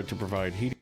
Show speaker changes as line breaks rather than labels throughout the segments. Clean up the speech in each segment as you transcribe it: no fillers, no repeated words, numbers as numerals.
to provide heating.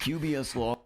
QBS Law.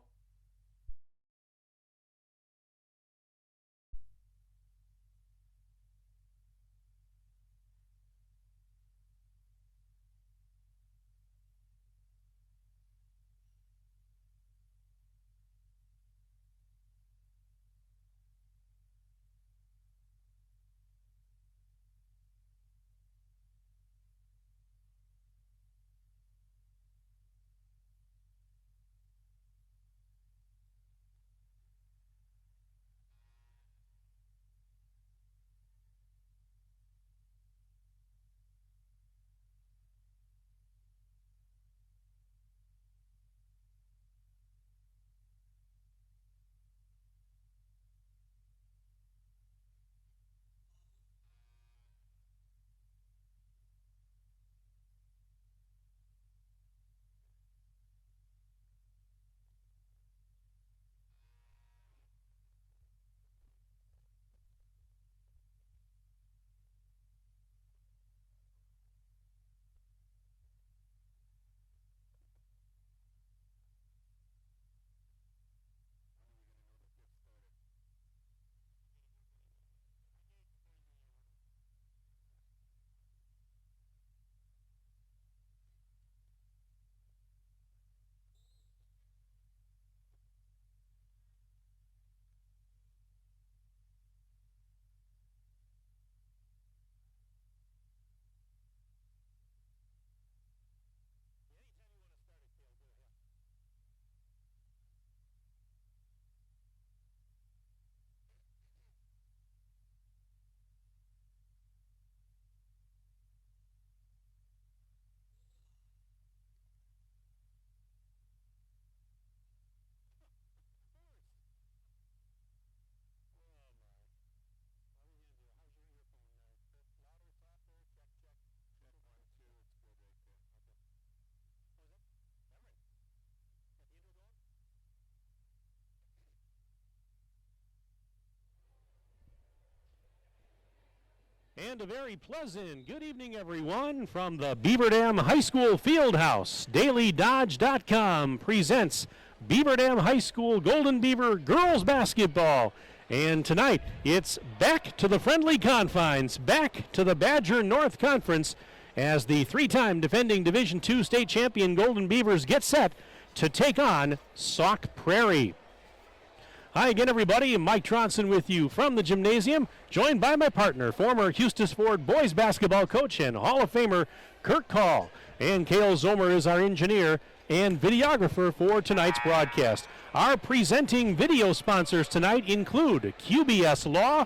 And a very pleasant good evening, everyone, from the Beaver Dam High School Fieldhouse. DailyDodge.com presents Beaver Dam High School Golden Beaver girls basketball. And tonight, it's back to the friendly confines, back to the Badger North Conference, as the three-time defending Division II state champion Golden Beavers get set to take on Sauk Prairie. Hi again, everybody. Mike Tronson with you from the gymnasium, joined by my partner, former Eustis Ford boys basketball coach and Hall of Famer Kirk Call. And Cale Zomer is our engineer and videographer for tonight's broadcast. Our presenting video sponsors tonight include QBS Law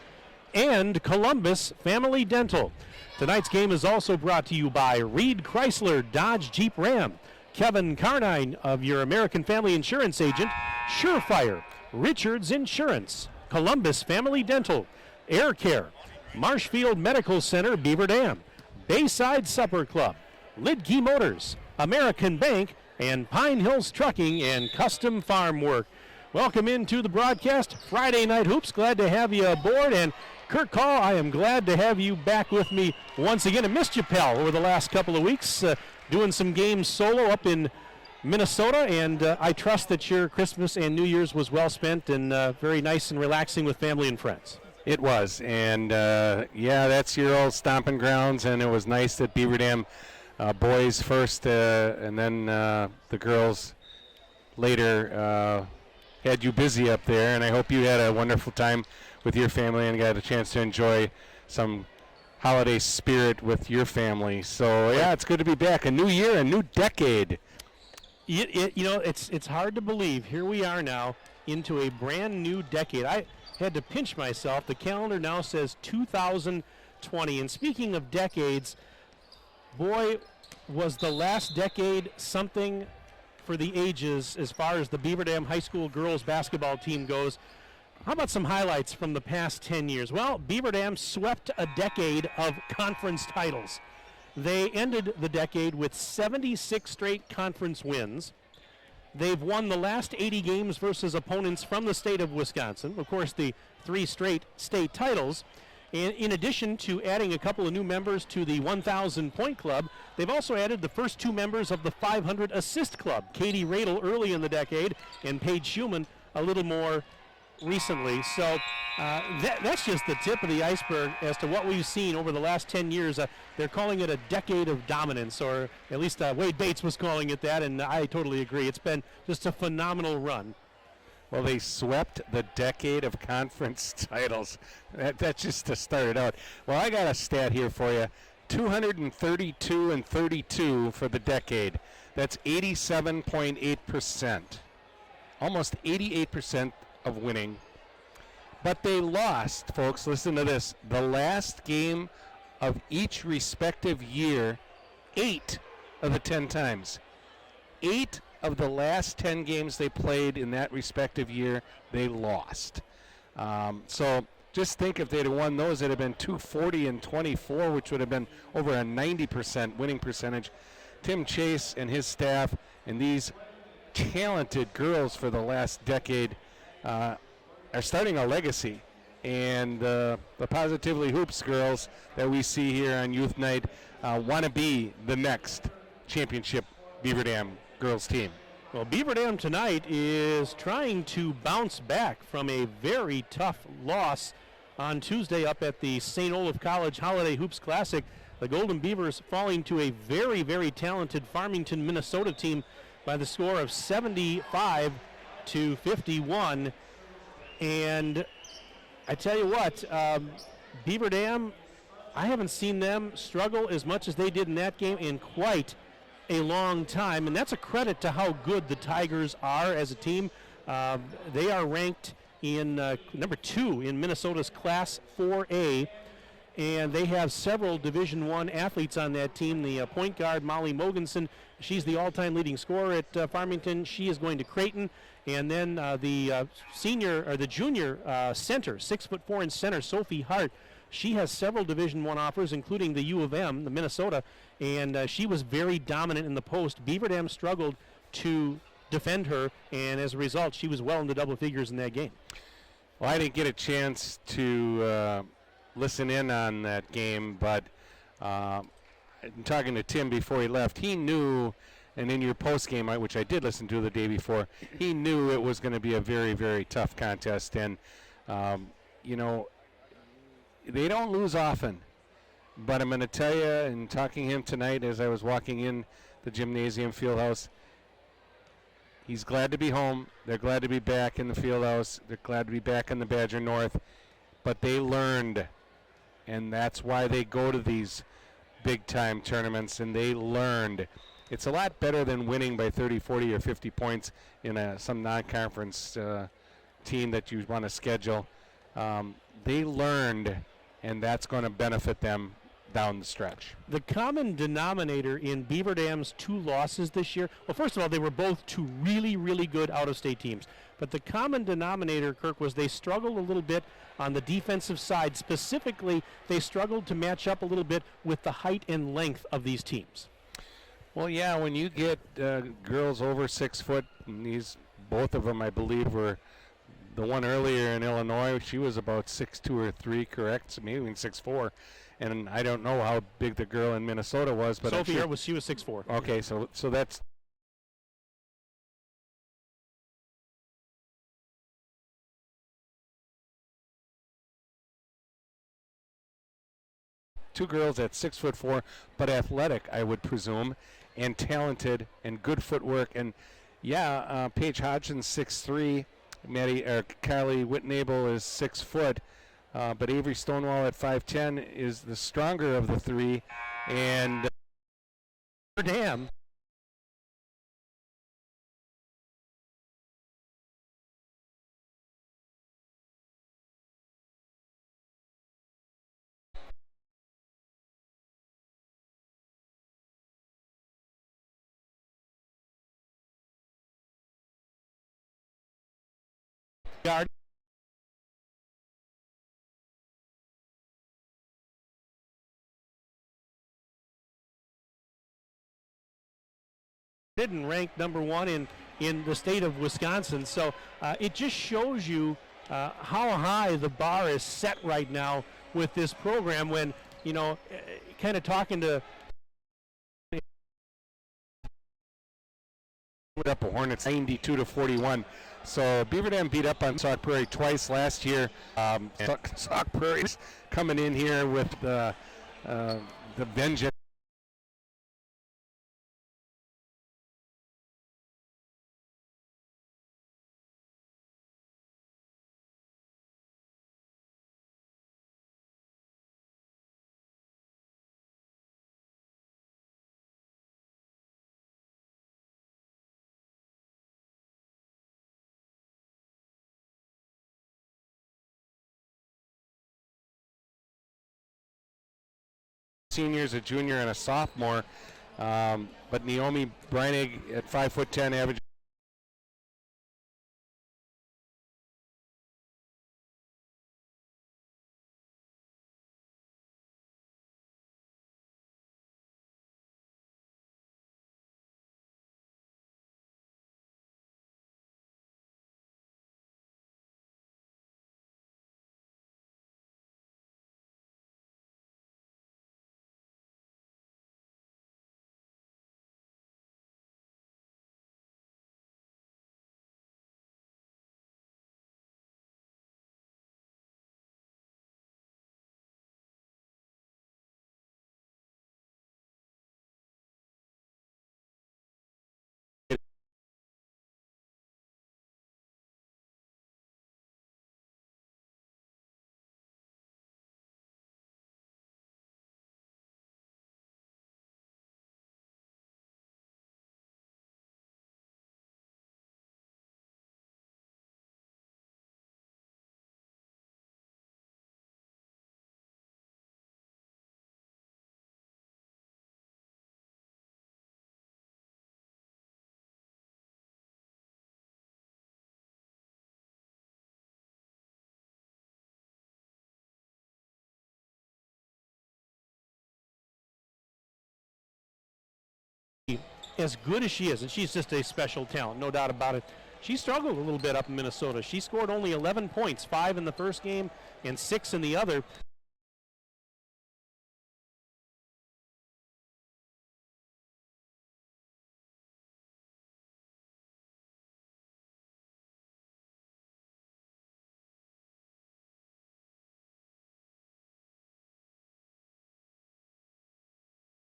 and Columbus Family Dental. Tonight's game is also brought to you by Reed Chrysler Dodge Jeep Ram, Kevin Carnine of your American Family Insurance agent, Surefire, Richards Insurance, Columbus Family Dental, Air Care, Marshfield Medical Center, Beaver Dam, Bayside Supper Club, Lidkey Motors, American Bank, and Pine Hills Trucking and Custom Farm Work. Welcome into the broadcast, Friday Night Hoops. Glad to have you aboard. And Kirk Call, I am glad to have you back with me once again. I missed you, pal, over the last couple of weeks, doing some games solo up in Minnesota, and I trust that your Christmas and New Year's was well spent and very nice and relaxing with family and friends.
It was, and yeah, that's your old stomping grounds, and it was nice that Beaver Dam boys first and then the girls later had you busy up there, and I hope you had a wonderful time with your family and got a chance to enjoy some holiday spirit with your family. So yeah, it's good to be back. A new year, a new decade.
You know, it's hard to believe. Here we are now into a brand new decade. I had to pinch myself. The calendar now says 2020. And speaking of decades, boy, was the last decade something for the ages as far as the Beaver Dam High School girls basketball team goes. How about some highlights from the past 10 years? Well, Beaver Dam swept a decade of conference titles. They ended the decade with 76 straight conference wins. They've won the last 80 games versus opponents from the state of Wisconsin. Of course, the 3 straight state titles. in addition to adding a couple of new members to the 1,000 point club, they've also added the first 2 members of the 500 assist club. Katie Radel early in the decade and Paige Schumann a little more recently. So that's just the tip of the iceberg as to what we've seen over the last 10 years. They're calling it a decade of dominance, or at least Wade Bates was calling it that, and I totally agree. It's been just a phenomenal run.
Well, they swept the decade of conference titles. That's just to start it out. Well, I got a stat here for you. 232 and 32 for the decade. That's 87.8%. Almost 88% of winning. But they lost, folks, listen to this, the last game of each respective year 8 of the 10 times. 8 of the last 10 games they played in that respective year, they lost. So just think if they'd have won those, it'd have been 240 and 24, which would have been over a 90% winning percentage. Tim Chase and his staff and these talented girls for the last decade are starting a legacy. And the Positively Hoops girls that we see here on Youth Night want to be the next championship Beaver Dam girls team.
Well, Beaver Dam tonight is trying to bounce back from a very tough loss on Tuesday up at the St. Olaf College Holiday Hoops Classic. The Golden Beavers falling to a very, very talented Farmington, Minnesota team by the score of 75-51. And I tell you what, Beaver Dam, I haven't seen them struggle as much as they did in that game in quite a long time, and that's a credit to how good the Tigers are as a team. They are ranked in number 2 in Minnesota's Class 4A, and they have several Division I athletes on that team. The point guard, Molly Mogensen, she's the all-time leading scorer at Farmington. She is going to Creighton. And then the junior center, 6'4" center, Sophie Hart, she has several Division I offers, including the U of M, the Minnesota, and she was very dominant in the post. Beaver Dam struggled to defend her, and as a result, she was well into double figures in that game.
Well, I didn't get a chance to listen in on that game, but talking to Tim before he left, he knew, and in your post game, which I did listen to the day before, he knew it was going to be a very, very tough contest. And, you know, they don't lose often. But I'm going to tell you, and talking to him tonight as I was walking in the gymnasium field house, he's glad to be home. They're glad to be back in the field house. They're glad to be back in the Badger North. But they learned, and that's why they go to these big-time tournaments, and they learned. It's a lot better than winning by 30, 40, or 50 points in some non-conference team that you want to schedule. They learned, and that's going to benefit them down the stretch.
The common denominator in Beaver Dam's 2 losses this year, well, first of all, they were both 2 really, really good out-of-state teams. But the common denominator, Kirk, was they struggled a little bit on the defensive side. Specifically, they struggled to match up a little bit with the height and length of these teams.
Well, yeah, when you get girls over 6 foot, and both of them, I believe, were the one earlier in Illinois. She was about 6'2" or 3", correct? So maybe even 6'4". And I don't know how big the girl in Minnesota was, but
Sophie she was 6'4".
Okay, so that's. Two girls at 6'4", but athletic, I would presume, and talented and good footwork. And yeah, Paige Hodgson's 6'3", Kylie Whitnable is 6 foot, but Avery Stonewall at 5'10" is the stronger of the 3. And
damn. Guard. Didn't rank number 1 in the state of Wisconsin, so it just shows you how high the bar is set right now with this program when, you know, kind of talking to
up a Hornets 92-41. So Beaver Dam beat up on Sauk Prairie twice last year. Sauk Prairie's coming in here with the vengeance. Seniors, a junior and a sophomore, but Naomi Breinig at 5'10", average.
As good as she is, and she's just a special talent, no doubt about it. She struggled a little bit up in Minnesota. She scored only 11 points, 5 in the first game and 6 in the other.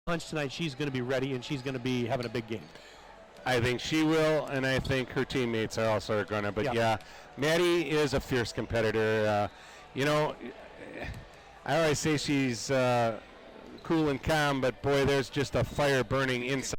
Lunch tonight, she's going to be ready, and she's going to be having a big game.
I think she will, and I think her teammates are also going to. But yeah, Maddie is a fierce competitor. You know, I always say she's cool and calm, but boy, there's just a fire burning inside.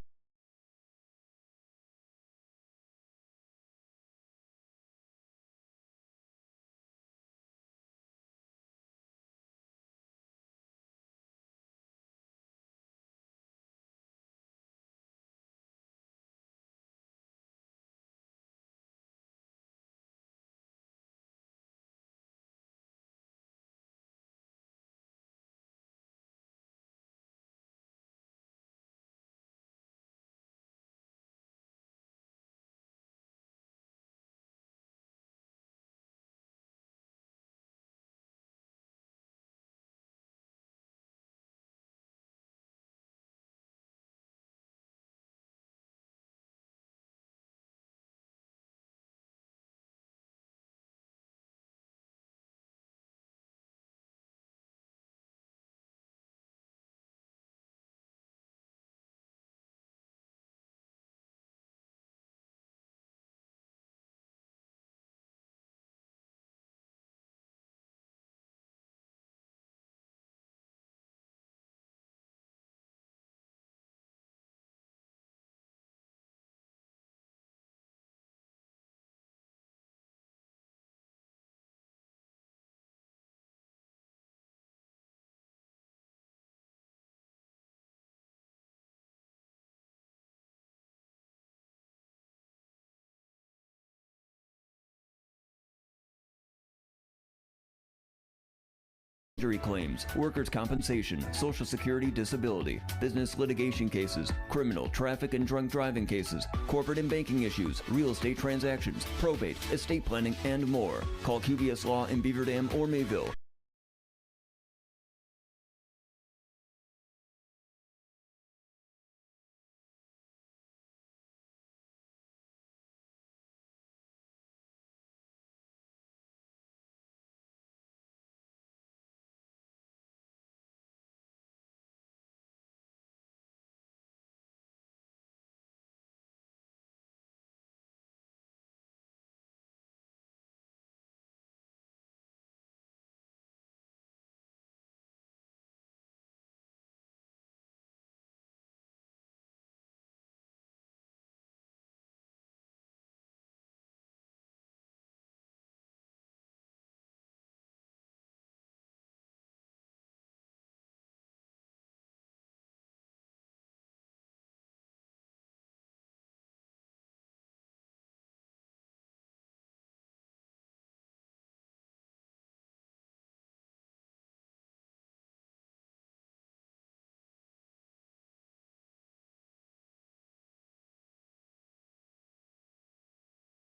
Injury claims, workers' compensation, Social Security disability, business litigation cases, criminal, traffic and drunk driving cases, corporate and banking issues, real estate transactions, probate, estate planning, and more. Call QBS Law in Beaver Dam or Mayville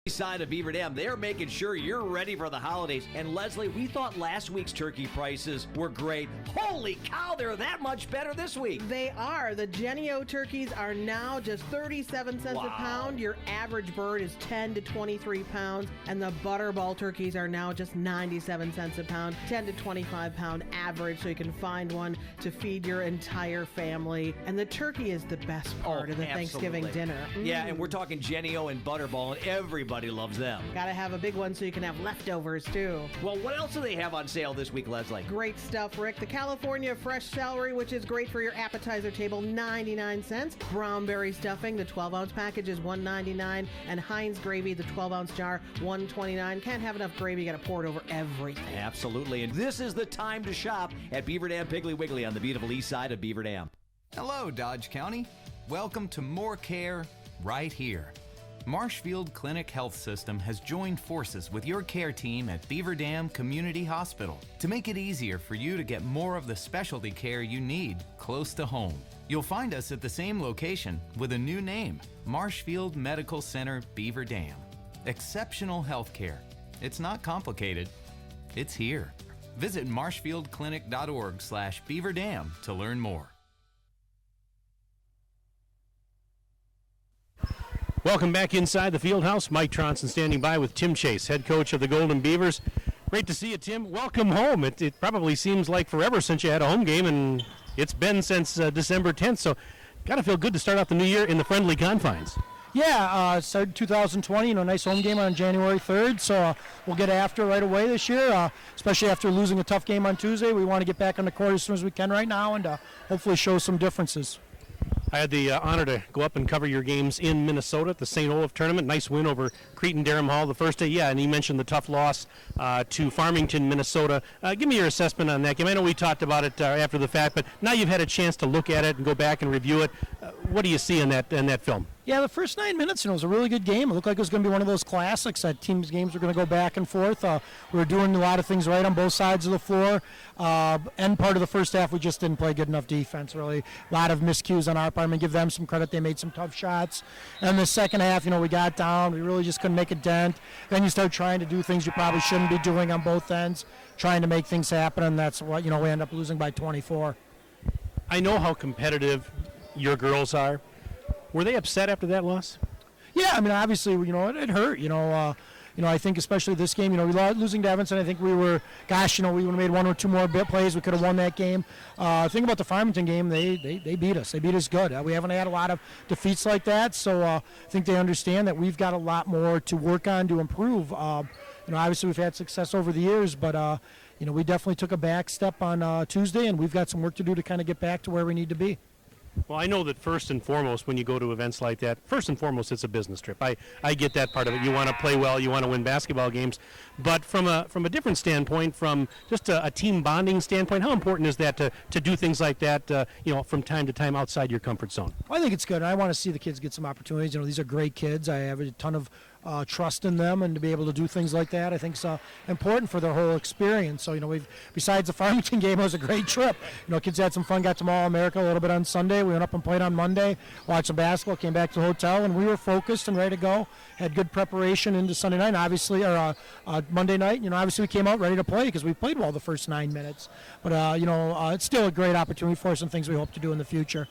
Side of Beaver Dam, they're making sure you're ready for the holidays. And Leslie, we thought last week's turkey prices were great. Holy cow, they're that much better this week.
They are. The Genio turkeys are now just 37 cents a pound. Your average bird is 10 to 23 pounds. And the Butterball turkeys are now just 97 cents a pound, 10 to 25 pound average, so you can find one to feed your entire family. And the turkey is the best part of the Thanksgiving dinner.
Yeah, and we're talking Genio and Butterball, and everybody loves them.
Gotta have a big one so you can have leftovers too.
Well, what else do they have on sale this week, Leslie?
Great stuff, Rick. The California fresh celery, which is great for your appetizer table, 99 cents. Brownberry stuffing, the 12-ounce package is $1.99. And Heinz gravy, the 12-ounce jar, $1.29. Can't have enough gravy, you gotta pour it over everything.
Absolutely, and this is the time to shop at Beaver Dam Piggly Wiggly on the beautiful east side of Beaver Dam.
Hello, Dodge County. Welcome to more care right here. Marshfield Clinic Health System has joined forces with your care team at Beaver Dam Community Hospital to make it easier for you to get more of the specialty care you need close to home. You'll find us at the same location with a new name, Marshfield Medical Center Beaver Dam. Exceptional health care. It's not complicated. It's here. Visit marshfieldclinic.org/beaverdam to learn more.
Welcome back inside the field house. Mike Tronson standing by with Tim Chase, head coach of the Golden Beavers. Great to see you, Tim. Welcome home. It probably seems like forever since you had a home game, and it's been since December 10th, so got to feel good to start out the new year in the friendly confines.
Yeah, started 2020, nice home game on January 3rd, so we'll get after right away this year, especially after losing a tough game on Tuesday. We want to get back on the court as soon as we can right now and hopefully show some differences.
I had the honor to go up and cover your games in Minnesota at the St. Olaf tournament. Nice win over Cretin-Derham Hall the first day. Yeah, and you mentioned the tough loss to Farmington, Minnesota. Give me your assessment on that game. I know we talked about it after the fact, but now you've had a chance to look at it and go back and review it. What do you see in that film?
Yeah, the first 9 minutes, it was a really good game. It looked like it was going to be one of those classics that teams' games were going to go back and forth. We were doing a lot of things right on both sides of the floor. End part of the first half, we just didn't play good enough defense, really. A lot of miscues on our part. I'm going to give them some credit. They made some tough shots. And the second half, we got down. We really just couldn't make a dent. Then you start trying to do things you probably shouldn't be doing on both ends, trying to make things happen, and that's what, we end up losing by 24.
I know how competitive your girls are. Were they upset after that loss?
Yeah, obviously, it hurt. I think especially this game, we losing to Evanston. I think we would have made one or two more plays. We could have won that game. Think about the Farmington game. They beat us. They beat us good. We haven't had a lot of defeats like that, so I think they understand that we've got a lot more to work on to improve. Obviously we've had success over the years, but we definitely took a back step on Tuesday, and we've got some work to do to kind of get back to where we need to be.
Well, I know that first and foremost, when you go to events like that, first and foremost, it's a business trip. I get that part of it. You want to play well, you want to win basketball games. But from a different standpoint, from just a team bonding standpoint, how important is that to do things like that, from time to time outside your comfort zone?
Well, I think it's good. I want to see the kids get some opportunities. These are great kids. I have a ton of trust in them, and to be able to do things like that, I think is important for their whole experience. So, we've, besides the Farmington game, it was a great trip. Kids had some fun, got to All-America a little bit on Sunday. We went up and played on Monday, watched some basketball, came back to the hotel, and we were focused and ready to go. Had good preparation into Sunday night, obviously, or Monday night. Obviously we came out ready to play because we played well the first 9 minutes. But, it's still a great opportunity for us and things we hope to do in the future.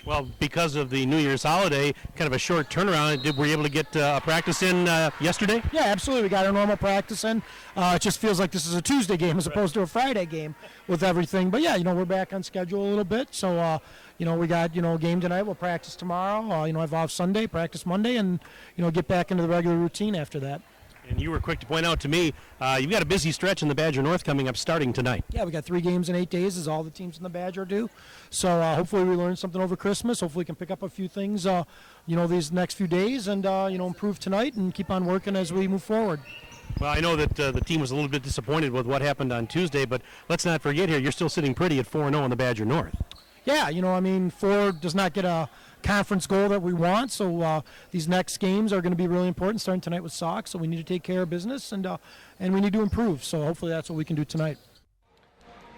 Well, because of the New Year's holiday, kind of a short turnaround, were you able to get a practice in yesterday?
Yeah, absolutely. We got our normal practice in. It just feels like this is a Tuesday game as opposed to a Friday game with everything. But, yeah, we're back on schedule a little bit. So, we got, game tonight. We'll practice tomorrow. I've off Sunday, practice Monday, and, get back into the regular routine after that.
And you were quick to point out to me, you've got a busy stretch in the Badger North coming up starting tonight.
Yeah, we got 3 games in 8 days, as all the teams in the Badger do. So hopefully we learn something over Christmas. Hopefully we can pick up a few things, these next few days and, improve tonight and keep on working as we move forward.
Well, I know that the team was a little bit disappointed with what happened on Tuesday, but let's not forget here, you're still sitting pretty at 4-0 in the Badger North.
Yeah, 4 does not get a conference goal that we want, so these next games are going to be really important, starting tonight with Sauk, so we need to take care of business, and we need to improve, so hopefully that's what we can do tonight.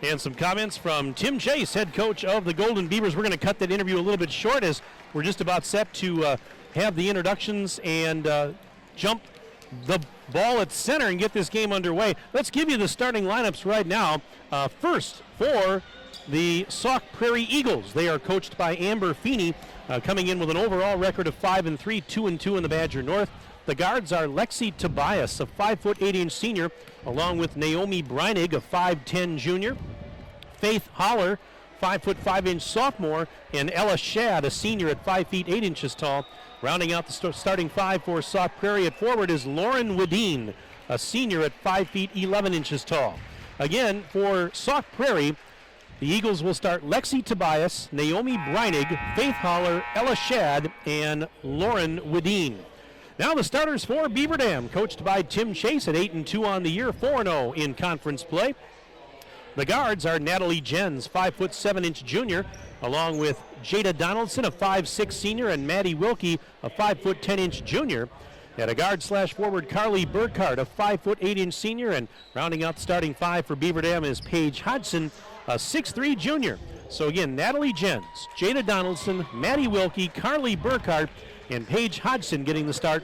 And some comments from Tim Chase, head coach of the Golden Beavers. We're going to cut that interview a little bit short as we're just about set to have the introductions and jump the ball at center and get this game underway. Let's give you the starting lineups right now. First, for the Sauk Prairie Eagles. They are coached by Amber Feeney, coming in with an overall record of 5-3, 2-2 in the Badger North. The guards are Lexi Tobias, a 5'8" senior, along with Naomi Breinig, a 5'10" junior. Faith Holler, 5'5" sophomore, and Ella Shad, a senior at 5 feet 8 inches tall. Rounding out the starting five for Sauk Prairie at forward is Lauren Wedeen, a senior at 5 feet 11 inches tall. Again, for Sauk Prairie, the Eagles will start Lexi Tobias, Naomi Breinig, Faith Holler, Ella Shad, and Lauren Wedeen. Now the starters for Beaver Dam, coached by Tim Chase at 8-2 on the year, 4-0 in conference play. The guards are Natalie Jens, 5'7" junior, along with Jada Donaldson, a 5'6" senior, and Maddie Wilkie, a 5'10" junior. At a guard/forward, Carly Burkhardt, a 5'8" senior, and rounding out the starting five for Beaver Dam is Paige Hodgson, a 6'3" junior. So again, Natalie Jens, Jada Donaldson, Maddie Wilkie, Carly Burkhardt, and Paige Hodgson getting the start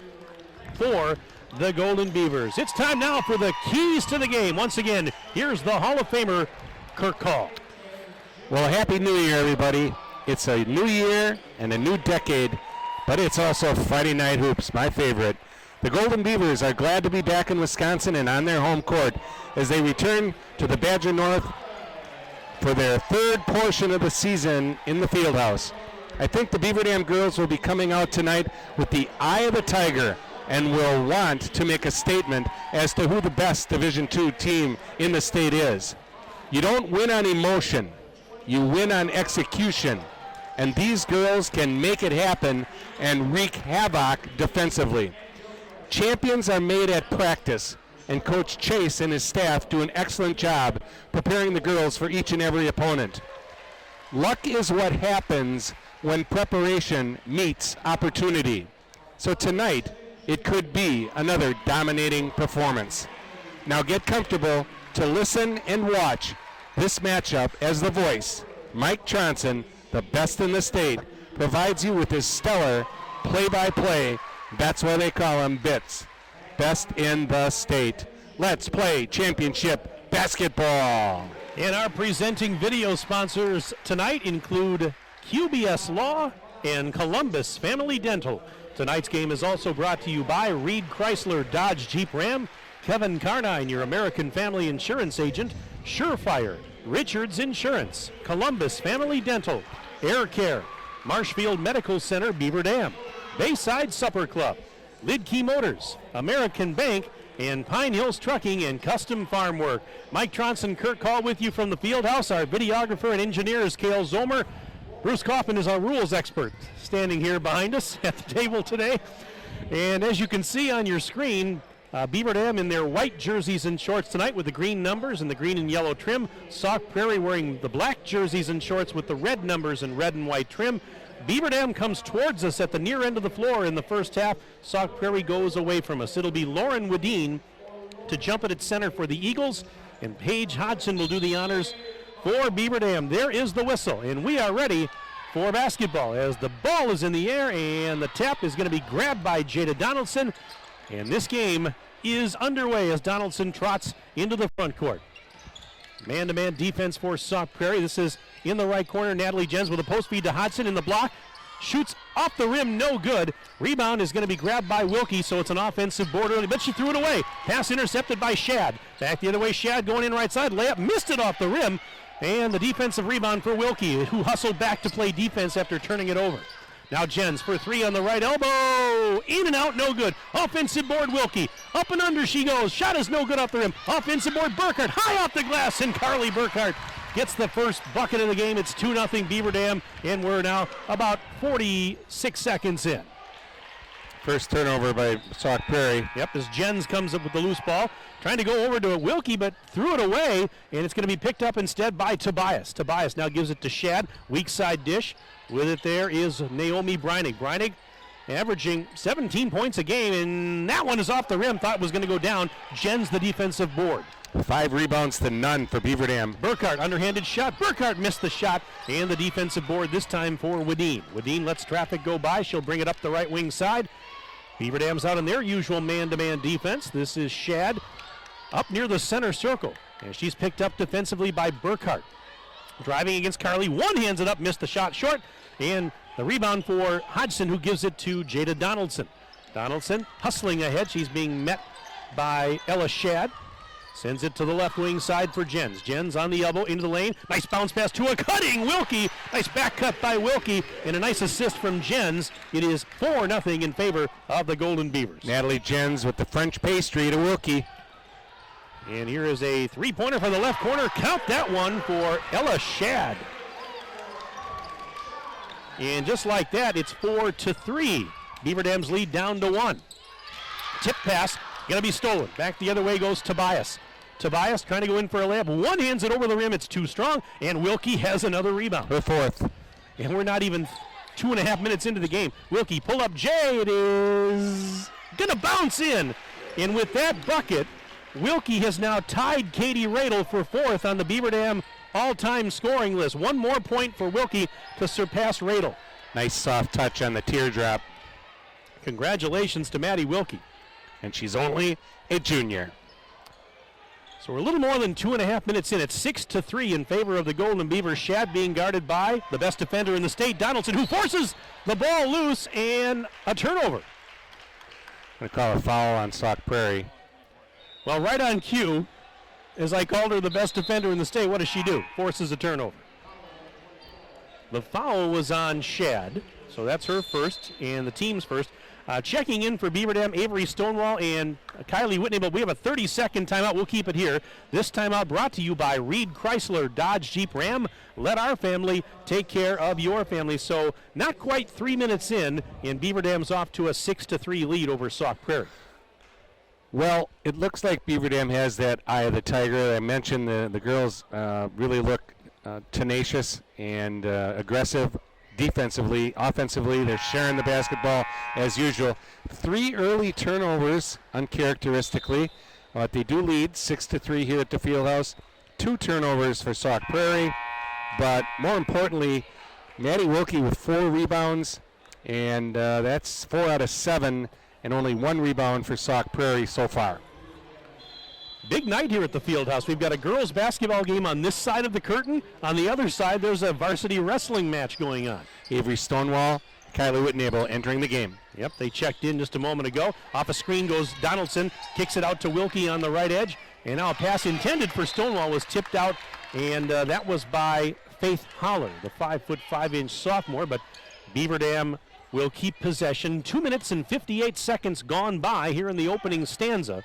for the Golden Beavers. It's time now for the keys to the game. Once again, here's the Hall of Famer, Kirk Call.
Well, Happy New Year, everybody. It's a new year and a new decade, but it's also Friday Night Hoops, my favorite. The Golden Beavers are glad to be back in Wisconsin and on their home court as they return to the Badger North for their third portion of the season in the Fieldhouse. I think the Beaver Dam girls will be coming out tonight with the eye of the tiger and will want to make a statement as to who the best Division II team in the state is. You don't win on emotion, you win on execution. And these girls can make it happen and wreak havoc defensively. Champions are made at practice, and Coach Chase and his staff do an excellent job preparing the girls for each and every opponent. Luck is what happens when preparation meets opportunity. So tonight, it could be another dominating performance. Now get comfortable to listen and watch this matchup as the voice, Mike Tronson, the best in the state, provides you with his stellar play-by-play. That's why they call him Bits. Best in the state. Let's play championship basketball.
And our presenting video sponsors tonight include QBS Law and Columbus Family Dental. Tonight's game is also brought to you by Reed Chrysler Dodge Jeep Ram, Kevin Carnine, your American Family Insurance agent, Surefire, Richards Insurance, Columbus Family Dental, Air Care, Marshfield Medical Center, Beaver Dam, Bayside Supper Club, Lidkey Motors, American Bank, and Pine Hills Trucking and Custom Farm Work. Mike Tronson, Kurt Call with you from the Fieldhouse. Our videographer and engineer is Cale Zomer. Bruce Kaufman is our rules expert, standing here behind us at the table today. And as you can see on your screen, Beaver Dam in their white jerseys and shorts tonight with the green numbers and the green and yellow trim. Sauk Prairie wearing the black jerseys and shorts with the red numbers and red and white trim. Beaver Dam comes towards us at the near end of the floor in the first half. Sauk Prairie goes away from us. It'll be Lauren Wedeen to jump it at center for the Eagles, and Paige Hodgson will do the honors for Beaver Dam. There is the whistle, and we are ready for basketball as the ball is in the air, and the tap is going to be grabbed by Jada Donaldson, and this game is underway as Donaldson trots into the front court. Man-to-man defense for Sauk Prairie. This is in the right corner. Natalie Jens with a post feed to Hodgson in the block. Shoots off the rim, no good. Rebound is going to be grabbed by Wilkie, so it's an offensive board early, but she threw it away. Pass intercepted by Shad. Back the other way, Shad going in right side. Layup missed it off the rim, and the defensive rebound for Wilkie, who hustled back to play defense after turning it over. Now Jens for three on the right elbow. In and out, no good. Offensive board, Wilkie. Up and under she goes. Shot is no good off the rim. Offensive board, Burkhardt. High off the glass, and Carly Burkhardt gets the first bucket of the game. It's 2-0 Beaver Dam, and we're now about 46 seconds in.
First turnover by Sauk Prairie.
Yep, as Jens comes up with the loose ball. Trying to go over to Wilkie, but threw it away, and it's going to be picked up instead by Tobias. Tobias now gives it to Shad. Weak side dish. With it there is Naomi Breinig. Breinig averaging 17 points a game, and that one is off the rim. Thought it was going to go down. Jens the defensive board.
5 rebounds to none for Beaver Dam.
Burkhardt, underhanded shot. Burkhardt missed the shot, and the defensive board this time for Wedeen. Wedeen lets traffic go by. She'll bring it up the right wing side. Beaver Dam's out in their usual man-to-man defense. This is Shad up near the center circle. And she's picked up defensively by Burkhart. Driving against Carly, one-hands it up, missed the shot short. And the rebound for Hodgson, who gives it to Jada Donaldson. Donaldson hustling ahead. She's being met by Ella Shad. Sends it to the left wing side for Jens. Jens on the elbow into the lane. Nice bounce pass to a cutting Wilkie. Nice back cut by Wilkie and a nice assist from Jens. It is 4-0 in favor of the Golden Beavers.
Natalie Jens with the French pastry to Wilkie.
And here is a three-pointer for the left corner. Count that one for Ella Shad. And just like that, it's 4-3. Beaver Dam's lead down to 1. Tip pass, gonna be stolen. Back the other way goes Tobias. Tobias trying to go in for a layup. One hands it over the rim, it's too strong, and Wilkie has another rebound.
Her fourth.
And we're not even 2.5 minutes into the game. Wilkie pull up J, it is gonna bounce in. And with that bucket, Wilkie has now tied Katie Radel for 4th on the Beaver Dam all-time scoring list. One more point for Wilkie to surpass Radel.
Nice soft touch on the teardrop.
Congratulations to Maddie Wilkie.
And she's only a junior.
So we're a little more than 2.5 minutes in. It's 6-3 in favor of the Golden Beavers. Shad being guarded by the best defender in the state, Donaldson, who forces the ball loose and a turnover.
I'm going to call a foul on Sauk Prairie.
Well, right on cue, as I called her the best defender in the state, what does she do? Forces a turnover. The foul was on Shad, so that's her first and the team's first. Checking in for Beaver Dam, Avery Stonewall and Kylie Whitney, but we have a 30-second timeout. We'll keep it here. This timeout brought to you by Reed Chrysler Dodge Jeep Ram. Let our family take care of your family. So not quite 3 minutes in, and Beaver Dam's off to a 6-3 lead over Sauk Prairie.
Well, it looks like Beaver Dam has that eye of the tiger. I mentioned the girls really look tenacious and aggressive. Defensively, offensively, they're sharing the basketball as usual. 3 early turnovers, uncharacteristically, but they do lead 6-3 here at the Fieldhouse. 2 turnovers for Sauk Prairie, but more importantly, Maddie Wilkie with 4 rebounds, and that's 4 out of 7, and only 1 rebound for Sauk Prairie so far.
Big night here at the Fieldhouse. We've got a girls basketball game on this side of the curtain. On the other side, there's a varsity wrestling match going on.
Avery Stonewall, Kylie Whitnable entering the game.
Yep, they checked in just a moment ago. Off a screen goes Donaldson, kicks it out to Wilkie on the right edge. And now a pass intended for Stonewall was tipped out, and that was by Faith Holler, the 5'5" sophomore. But Beaver Dam will keep possession. 2 minutes and 58 seconds gone by here in the opening stanza.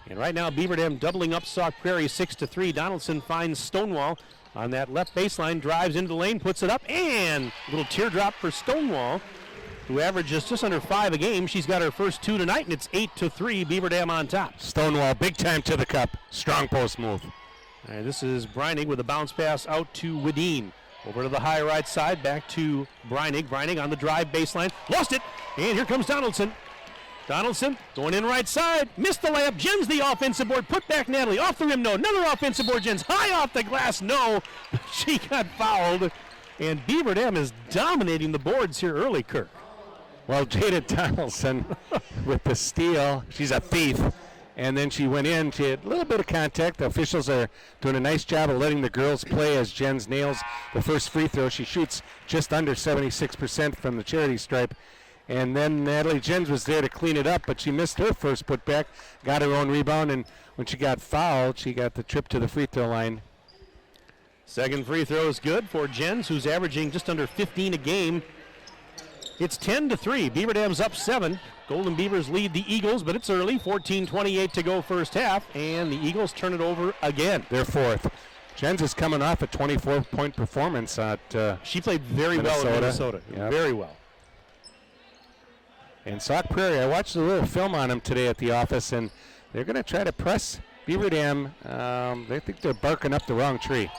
And right now, Beaver Dam doubling up Sauk Prairie 6-3. Donaldson finds Stonewall on that left baseline, drives into the lane, puts it up, and a little teardrop for Stonewall, who averages just under 5 a game. She's got her first 2 tonight, and it's 8-3, Beaver Dam on top.
Stonewall, big time to the cup. Strong post move.
All right, this is Breinig with a bounce pass out to Wadeen. Over to the high right side, back to Breinig. Breinig on the drive baseline, lost it, and here comes Donaldson. Donaldson going in right side, missed the layup. Jens the offensive board, put back Natalie. Off the rim, no. Another offensive board, Jens high off the glass, no. She got fouled, and Beaver Dam is dominating the boards here early, Kirk.
Well, Jada Donaldson with the steal. She's a thief. And then she went in. She had a little bit of contact. The officials are doing a nice job of letting the girls play as Jens nails the first free throw. She shoots just under 76% from the charity stripe. And then Natalie Jens was there to clean it up, but she missed her first putback, got her own rebound, and when she got fouled, she got the trip to the free throw line.
Second free throw is good for Jens, who's averaging just under 15 a game. It's 10-3. Beaver Dam's up 7. Golden Beavers lead the Eagles, but it's early. 14:28 to go first half, and the Eagles turn it over again.
They're fourth. Jens is coming off a 24-point performance at
She played very well in Minnesota.
Yep.
Very well.
And Sauk Prairie, I watched a little film on them today at the office, and they're going to try to press Beaver Dam. They think they're barking up the wrong tree.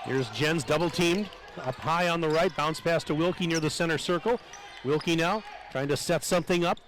Here's Jens double teamed up high on the right. Bounce pass to Wilkie near the center circle. Wilkie now trying to set something up.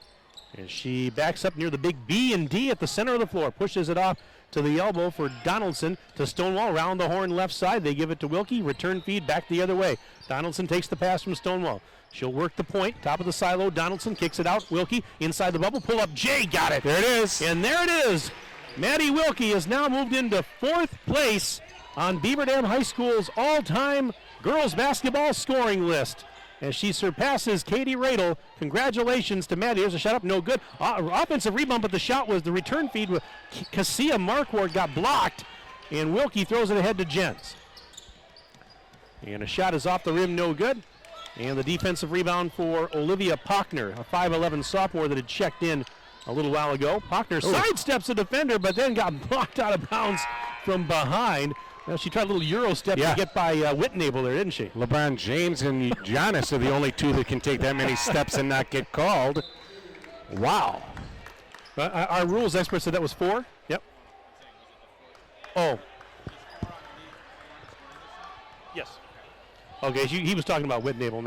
And she backs up near the big B and D at the center of the floor. Pushes it off to the elbow for Donaldson to Stonewall. Around the horn left side. They give it to Wilkie. Return feed back the other way. Donaldson takes the pass from Stonewall. She'll work the point. Top of the silo. Donaldson kicks it out. Wilkie inside the bubble. Pull up. Jay got it.
There it is.
And there it is. Maddie Wilkie has now moved into 4th place on Beaver Dam High School's all-time girls basketball scoring list as she surpasses Katie Radel. Congratulations to Maddie. Here's a shot up, no good. Offensive rebound, but the shot was the return feed with Cassia Marquardt got blocked, and Wilkie throws it ahead to Jens. And a shot is off the rim, no good. And the defensive rebound for Olivia Pochner, a 5'11 sophomore that had checked in a little while ago. Pochner sidesteps the defender, but then got blocked out of bounds from behind. Well, she tried a little Euro step to get by Whitnable there, didn't she?
LeBron James and Giannis are the only two that can take that many steps and not get called. Wow.
Our rules expert said that was 4. Yep. Oh. Yes. Okay, he was talking about Whitnable,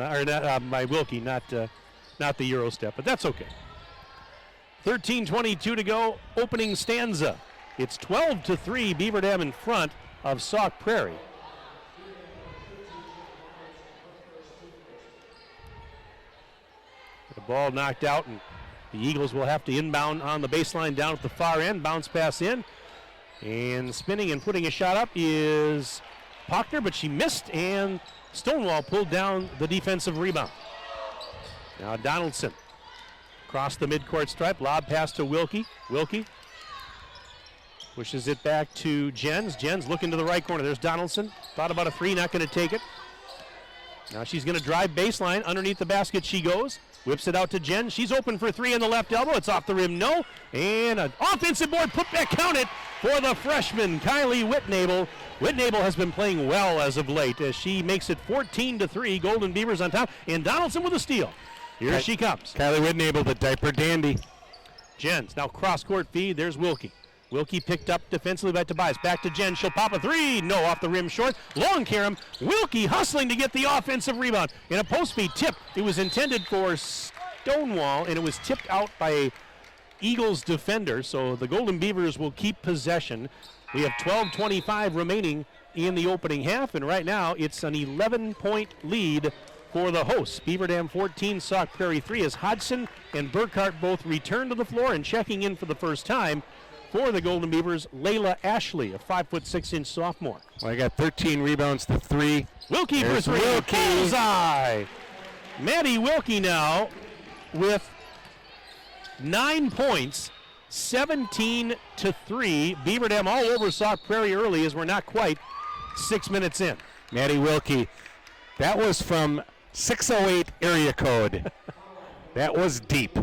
by Wilkie, not the Euro step, but that's okay. 13:22 to go, opening stanza. It's 12-3, Beaver Dam in front of Sauk Prairie. The ball knocked out, and the Eagles will have to inbound on the baseline down at the far end. Bounce pass in. And spinning and putting a shot up is Pochner, but she missed, and Stonewall pulled down the defensive rebound. Now Donaldson across the midcourt stripe. Lob pass to Wilkie. Wilkie pushes it back to Jens. Jens looking to the right corner. There's Donaldson. Thought about a 3, not going to take it. Now she's going to drive baseline. Underneath the basket she goes. Whips it out to Jen. She's open for 3 on the left elbow. It's off the rim, no. And an offensive board put back, count it, for the freshman, Kylie Whitnable. Whitnable has been playing well as of late as she makes it 14-3. Golden Beavers on top. And Donaldson with a steal. Here she comes.
Kylie Whitnable, the diaper dandy.
Jens, now cross-court feed. There's Wilkie. Wilkie picked up defensively by Tobias. Back to Jen. She'll pop a 3. No, off the rim short. Long carom. Wilkie hustling to get the offensive rebound. In a post feed tip. It was intended for Stonewall, and it was tipped out by a Eagles defender. So the Golden Beavers will keep possession. We have 12:25 remaining in the opening half, and right now it's an 11-point lead for the hosts. Beaver Dam 14, Sauk Prairie 3, as Hodgson and Burkhart both return to the floor, and checking in for the first time for the Golden Beavers, Layla Ashley, a 5'6" sophomore.
Well, I got 13 rebounds to 3.
Wilkie for 3.
Wilkie.
Bullseye. Maddie Wilkie now with 9 points, 17-3. Beaver Dam all over Sauk Prairie early as we're not quite 6 minutes in.
Maddie Wilkie, that was from 608 area code. That was deep.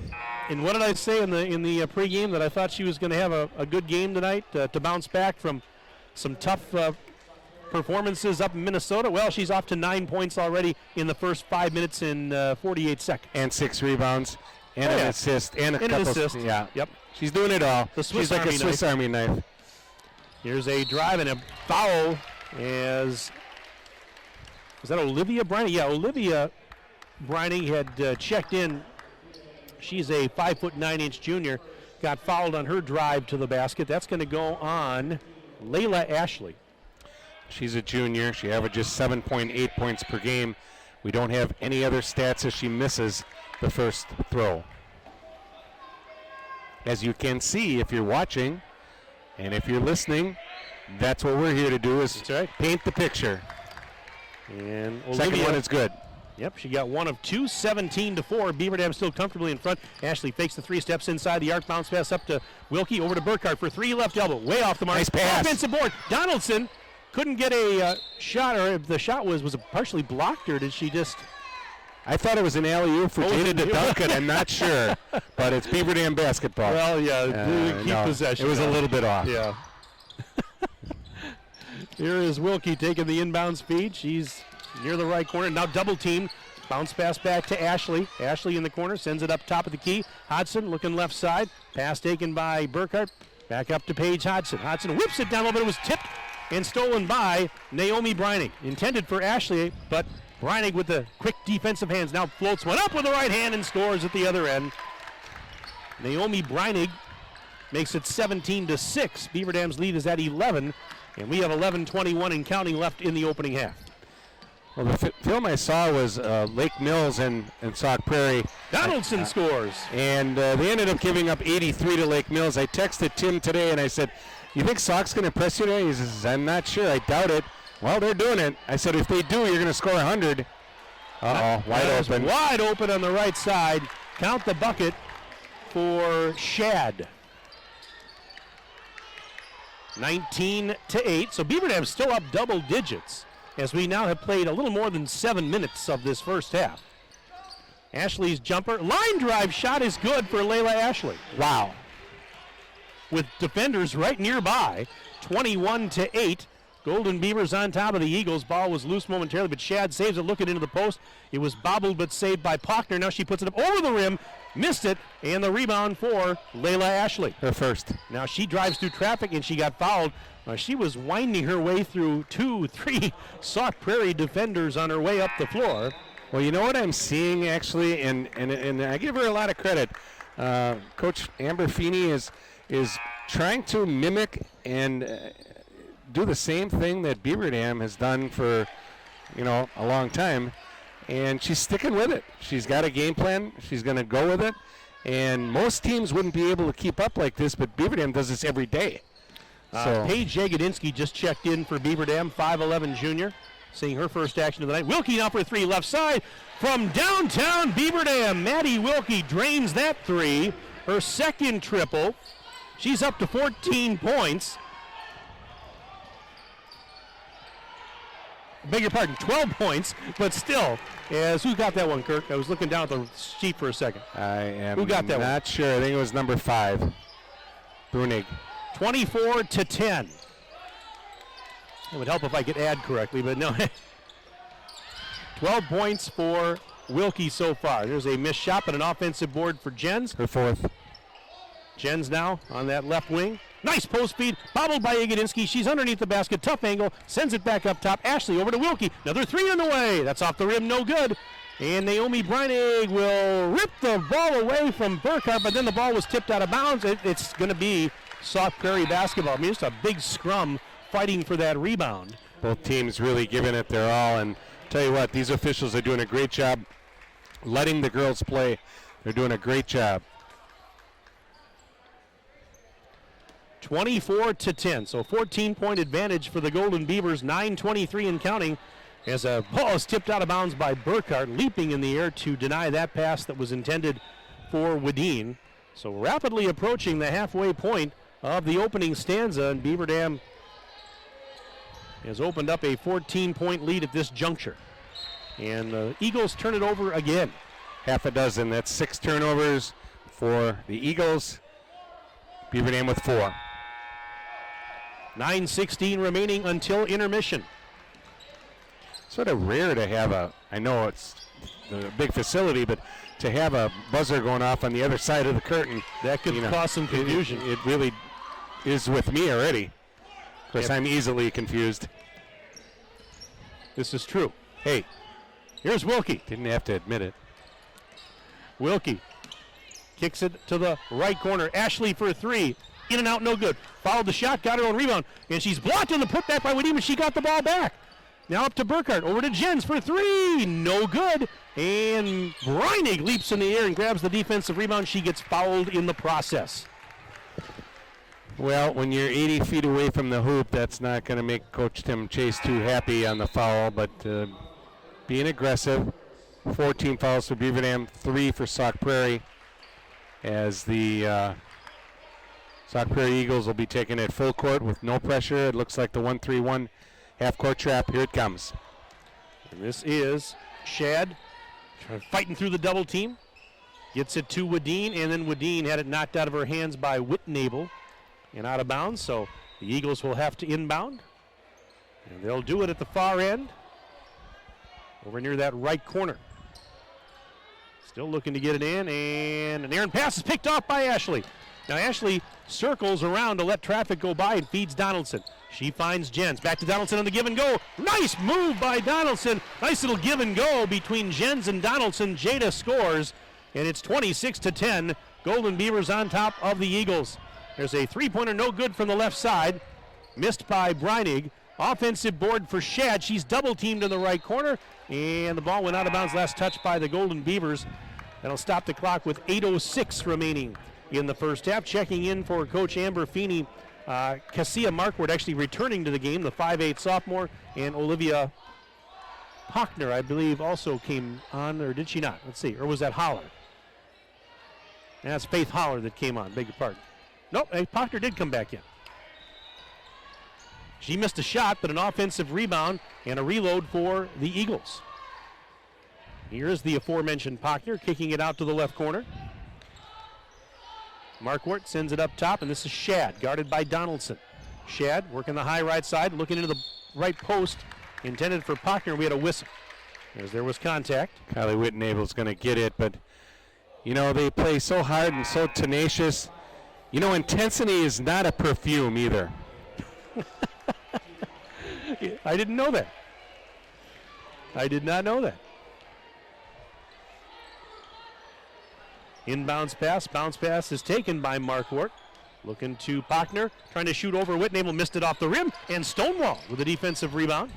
And what did I say in the pregame? That I thought she was going to have a good game tonight to bounce back from some tough performances up in Minnesota. Well, she's off to 9 points already in the first 5 minutes and 48 seconds.
And 6 rebounds, and an assist, and a couple.
Assist.
Yeah.
Yep.
She's doing it all.
She's
like a Swiss Army knife.
Here's a drive and a foul as... Is that Olivia Brining? Yeah, Olivia Brining had checked in. She's a 5'9" junior. Got fouled on her drive to the basket. That's going to go on Layla Ashley.
She's a junior. She averages 7.8 points per game. We don't have any other stats as she misses the first throw. As you can see if you're watching and if you're listening, that's what we're here to do, is paint the picture.
And
second one is good.
Yep, she got 1 of 2, 17-4. Beaver Dam still comfortably in front. Ashley fakes the 3, steps inside the arc, bounce pass up to Wilkie, over to Burkhart for 3, left elbow, way off the mark.
Nice pass.
Offensive board. Donaldson couldn't get a shot, or if the shot was it partially blocked, or did she just...
I thought it was an alley-oop for Jada to dunk it. I'm not sure, but it's Beaver Dam basketball.
Well, yeah, keep possession.
It was a little bit off.
Yeah. Here is Wilkie taking the inbounds feed. She's near the right corner. Now double team. Bounce pass back to Ashley. Ashley in the corner. Sends it up top of the key. Hodgson looking left side. Pass taken by Burkhart. Back up to Paige Hodgson. Hodgson whips it down a little bit. It was tipped and stolen by Naomi Brining. Intended for Ashley, but Brining with the quick defensive hands. Now floats one up with the right hand and scores at the other end. Naomi Brining makes it 17-6. Beaver Dam's lead is at 11, and we have 11:21 and counting left in the opening half.
Well, the film I saw was Lake Mills and Sauk Prairie.
Donaldson scores.
And they ended up giving up 83 to Lake Mills. I texted Tim today and I said, you think Sauk's going to press you today? He says, I'm not sure. I doubt it. Well, they're doing it. I said, if they do, you're going to score 100. Uh-oh, wide open.
Wide open on the right side. Count the bucket for Shad. 19-8. So Beaver Dam's still up double digits, as we now have played a little more than 7 minutes of this first half. Ashley's jumper, line drive shot is good for Layla Ashley. Wow. With defenders right nearby, 21-8. Golden Beavers on top of the Eagles. Ball was loose momentarily, but Shad saves it, looking into the post. It was bobbled but saved by Pochner. Now she puts it up over the rim, missed it, and the rebound for Layla Ashley.
Her first.
Now she drives through traffic and she got fouled. She was winding her way through 2-3 Sauk Prairie defenders on her way up the floor.
Well, you know what I'm seeing, actually, and I give her a lot of credit. Coach Amber Feeney is trying to mimic and do the same thing that Beaver Dam has done for, a long time, and she's sticking with it. She's got a game plan. She's going to go with it, and most teams wouldn't be able to keep up like this, but Beaver Dam does this every day.
Paige Jagodinsky just checked in for Beaver Dam, 5'11 junior, seeing her first action of the night. Wilkie now for three, left side from downtown Beaver Dam. Maddie Wilkie drains that three, her second triple. She's up to 14 points. Beg your pardon, 12 points, but still, as who got that one, Kirk? I was looking down at the sheet for a second.
I am
who got that
not sure. I think it was number 5, Brunig.
24-10. It would help if I could add correctly, but no. 12 points for Wilkie so far. There's a missed shot, but an offensive board for Jens.
Her fourth.
Jens now on that left wing. Nice post feed, bobbled by Jagodinsky. She's underneath the basket, tough angle, sends it back up top. Ashley over to Wilkie. Another three on the way. That's off the rim, no good. And Naomi Breinig will rip the ball away from Burkhart, but then the ball was tipped out of bounds. It's going to be Sauk Prairie basketball. I mean, just a big scrum fighting for that rebound.
Both teams really giving it their all, and tell you what, these officials are doing a great job letting the girls play. They're doing a great job.
24-10, so 14-point advantage for the Golden Beavers, 9:23 and counting, as a ball is tipped out of bounds by Burkhart, leaping in the air to deny that pass that was intended for Wadeen. So rapidly approaching the halfway point of the opening stanza, and Beaver Dam has opened up a 14-point lead at this juncture. And the Eagles turn it over again.
Half a dozen. That's 6 turnovers for the Eagles. Beaver Dam with 4.
9:16 remaining until intermission.
Sort of rare to have I know it's a big facility, but to have a buzzer going off on the other side of the curtain.
That could cause some confusion.
It really is with me already. Of course, I'm easily confused.
This is true. Hey, here's Wilkie.
Didn't have to admit it.
Wilkie kicks it to the right corner. Ashley for a three. In and out, no good. Fouled the shot, got her own rebound. And she's blocked on the putback by Wadeen, but she got the ball back. Now up to Burkhart, over to Jens for three. No good. And Breinig leaps in the air and grabs the defensive rebound. She gets fouled in the process.
Well, when you're 80 feet away from the hoop, that's not going to make Coach Tim Chase too happy on the foul, but being aggressive. 14 fouls for Beaver Dam, 3 for Sauk Prairie, as the Sauk Prairie Eagles will be taking it full court with no pressure. It looks like the 1-3-1 half-court trap. Here it comes.
And this is Shad fighting through the double team. Gets it to Wadeen, and then Wadeen had it knocked out of her hands by Whitnable and out of bounds, so the Eagles will have to inbound. And they'll do it at the far end, over near that right corner. Still looking to get it in, and an errant pass is picked off by Ashley. Now Ashley circles around to let traffic go by and feeds Donaldson. She finds Jens. Back to Donaldson on the give and go. Nice move by Donaldson. Nice little give and go between Jens and Donaldson. Jada scores, and it's 26-10. Golden Beavers on top of the Eagles. There's a three-pointer, no good from the left side. Missed by Breinig. Offensive board for Shad. She's double-teamed in the right corner, and the ball went out of bounds. Last touch by the Golden Beavers. That'll stop the clock with 8:06 remaining in the first half. Checking in for Coach Amber Feeney, Cassia Markward actually returning to the game, the 5'8 sophomore, and Olivia Hockner, I believe, also came on, or did she not? Let's see, or was that Holler? That's Faith Holler that came on, beg your pardon. Nope, Hockner did come back in. She missed a shot, but an offensive rebound and a reload for the Eagles. Here's the aforementioned Pockner kicking it out to the left corner. Markwart sends it up top, and this is Shad, guarded by Donaldson. Shad working the high right side, looking into the right post, intended for Pockner. We had a whistle as there was contact.
Kylie Whitnable's going to get it, but, you know, they play so hard and so tenacious. You know, intensity is not a perfume either.
I didn't know that. I did not know that. Inbounds pass. Bounce pass is taken by Markwart. Looking to Pockner. Trying to shoot over Whitnable. Missed it off the rim. And Stonewall with a defensive rebound.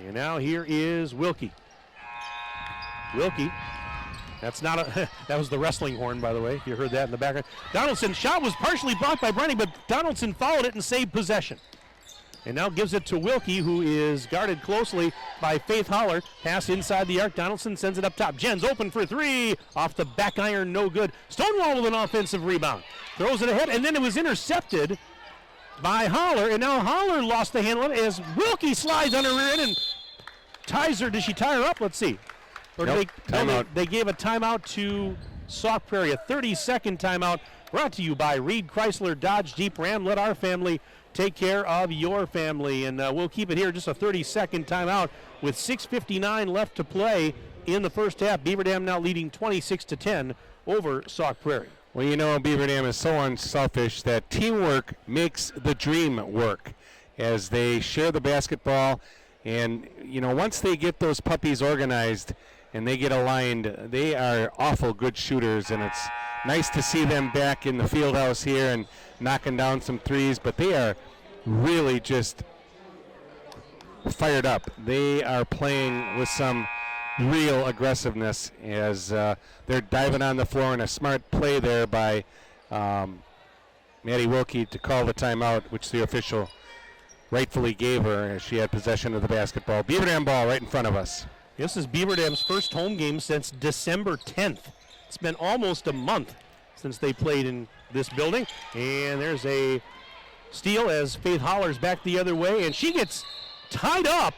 And now here is Wilkie. Wilkie. That's not a. That was the wrestling horn, by the way, if you heard that in the background. Donaldson's shot was partially blocked by Brenning, but Donaldson followed it and saved possession. And now gives it to Wilkie, who is guarded closely by Faith Holler. Pass inside the arc. Donaldson sends it up top. Jens open for three. Off the back iron, no good. Stonewall with an offensive rebound. Throws it ahead, and then it was intercepted by Holler. And now Holler lost the handle as Wilkie slides on her rear end and ties her. Did she tie her up? Let's see. Or
nope,
they gave a timeout to Sauk Prairie, a 30-second timeout brought to you by Reed Chrysler Dodge Jeep Ram. Let our family take care of your family. And we'll keep it here, just a 30-second timeout with 6:59 left to play in the first half. Beaver Dam now leading 26-10 over Sauk Prairie.
Well, you know, Beaver Dam is so unselfish that teamwork makes the dream work as they share the basketball. And, you know, once they get those puppies organized and they get aligned, they are awful good shooters, and it's nice to see them back in the field house here and knocking down some threes, but they are really just fired up. They are playing with some real aggressiveness as they're diving on the floor, and a smart play there by Maddie Wilkie to call the timeout, which the official rightfully gave her as she had possession of the basketball. Beaver Dam ball right in front of us.
This is Beaver Dam's first home game since December 10th. It's been almost a month since they played in this building. And there's a steal as Faith Holler's back the other way, and she gets tied up.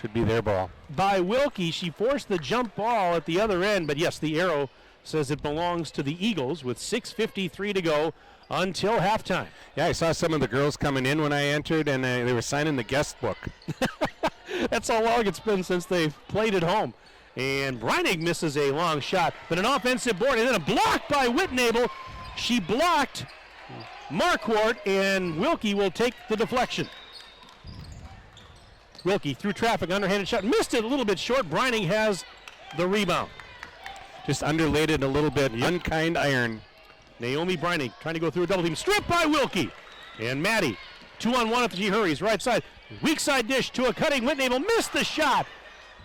Should be their ball.
By Wilkie. She forced the jump ball at the other end, but yes, the arrow says it belongs to the Eagles with 6:53 to go until halftime.
Yeah, I saw some of the girls coming in when I entered, and they were signing the guest book.
That's how long it's been since they've played at home. And Breinig misses a long shot, but an offensive board, and then a block by Whitnable. She blocked Markwart, and Wilkie will take the deflection. Wilkie through traffic, underhanded shot, missed it a little bit short. Breinig has the rebound.
Just underlaid it a little bit, unkind iron.
Naomi Breinig trying to go through a double team, stripped by Wilkie. And Maddie, 2-on-1 if she hurries, right side. Weak side dish to a cutting Whitnable, missed the shot.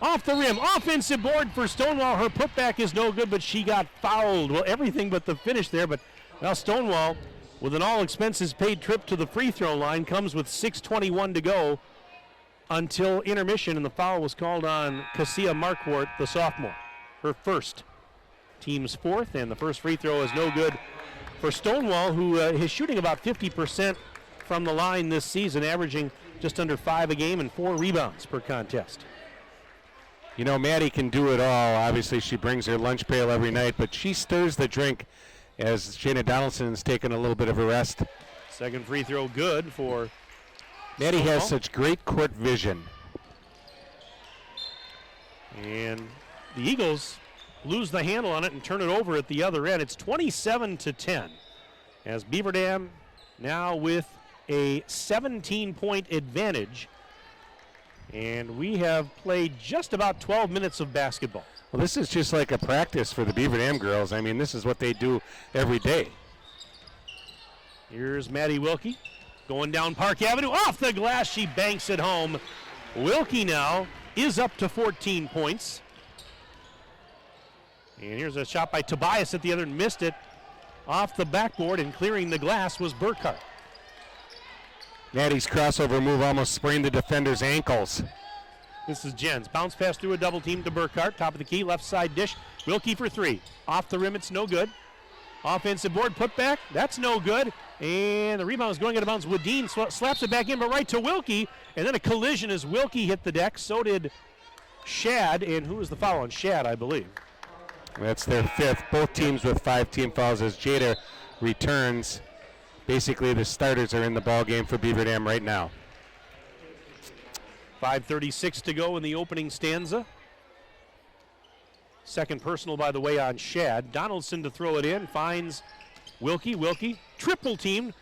Off the rim, offensive board for Stonewall. Her putback is no good, but she got fouled. Well, everything but the finish there, but now Stonewall, with an all-expenses-paid trip to the free throw line, comes with 6:21 to go until intermission, and the foul was called on Cassia Markwart, the sophomore. Her first, team's fourth, and the first free throw is no good for Stonewall, who is shooting about 50% from the line this season, averaging just under 5 a game and 4 rebounds per contest.
You know, Maddie can do it all. Obviously, she brings her lunch pail every night, but she stirs the drink as Shayna Donaldson's taking a little bit of a rest.
Second free throw good for
Maddie
Stonewall.
has such great court vision.
And the Eagles lose the handle on it and turn it over at the other end. It's 27-10 as Beaver Dam now with a 17-point advantage. And we have played just about 12 minutes of basketball.
Well, this is just like a practice for the Beaver Dam girls. I mean, this is what they do every day.
Here's Maddie Wilkie going down Park Avenue. Off the glass, she banks it home. Wilkie now is up to 14 points. And here's a shot by Tobias at the other, missed it. Off the backboard and clearing the glass was Burkhart.
Maddie's crossover move almost sprained the defender's ankles.
This is Jens. Bounce pass through a double team to Burkhart. Top of the key, left side dish. Wilkie for three. Off the rim, it's no good. Offensive board put back. That's no good. And the rebound is going out of bounds. Wadeen slaps it back in, but right to Wilkie. And then a collision as Wilkie hit the deck. So did Shad. And who was the foul on Shad, I believe?
That's their fifth. Both teams with 5 team fouls as Jada returns. Basically, the starters are in the ball game for Beaver Dam right now.
5:36 to go in the opening stanza. Second personal, by the way, on Shad. Donaldson to throw it in, finds Wilkie. Wilkie, triple teamed,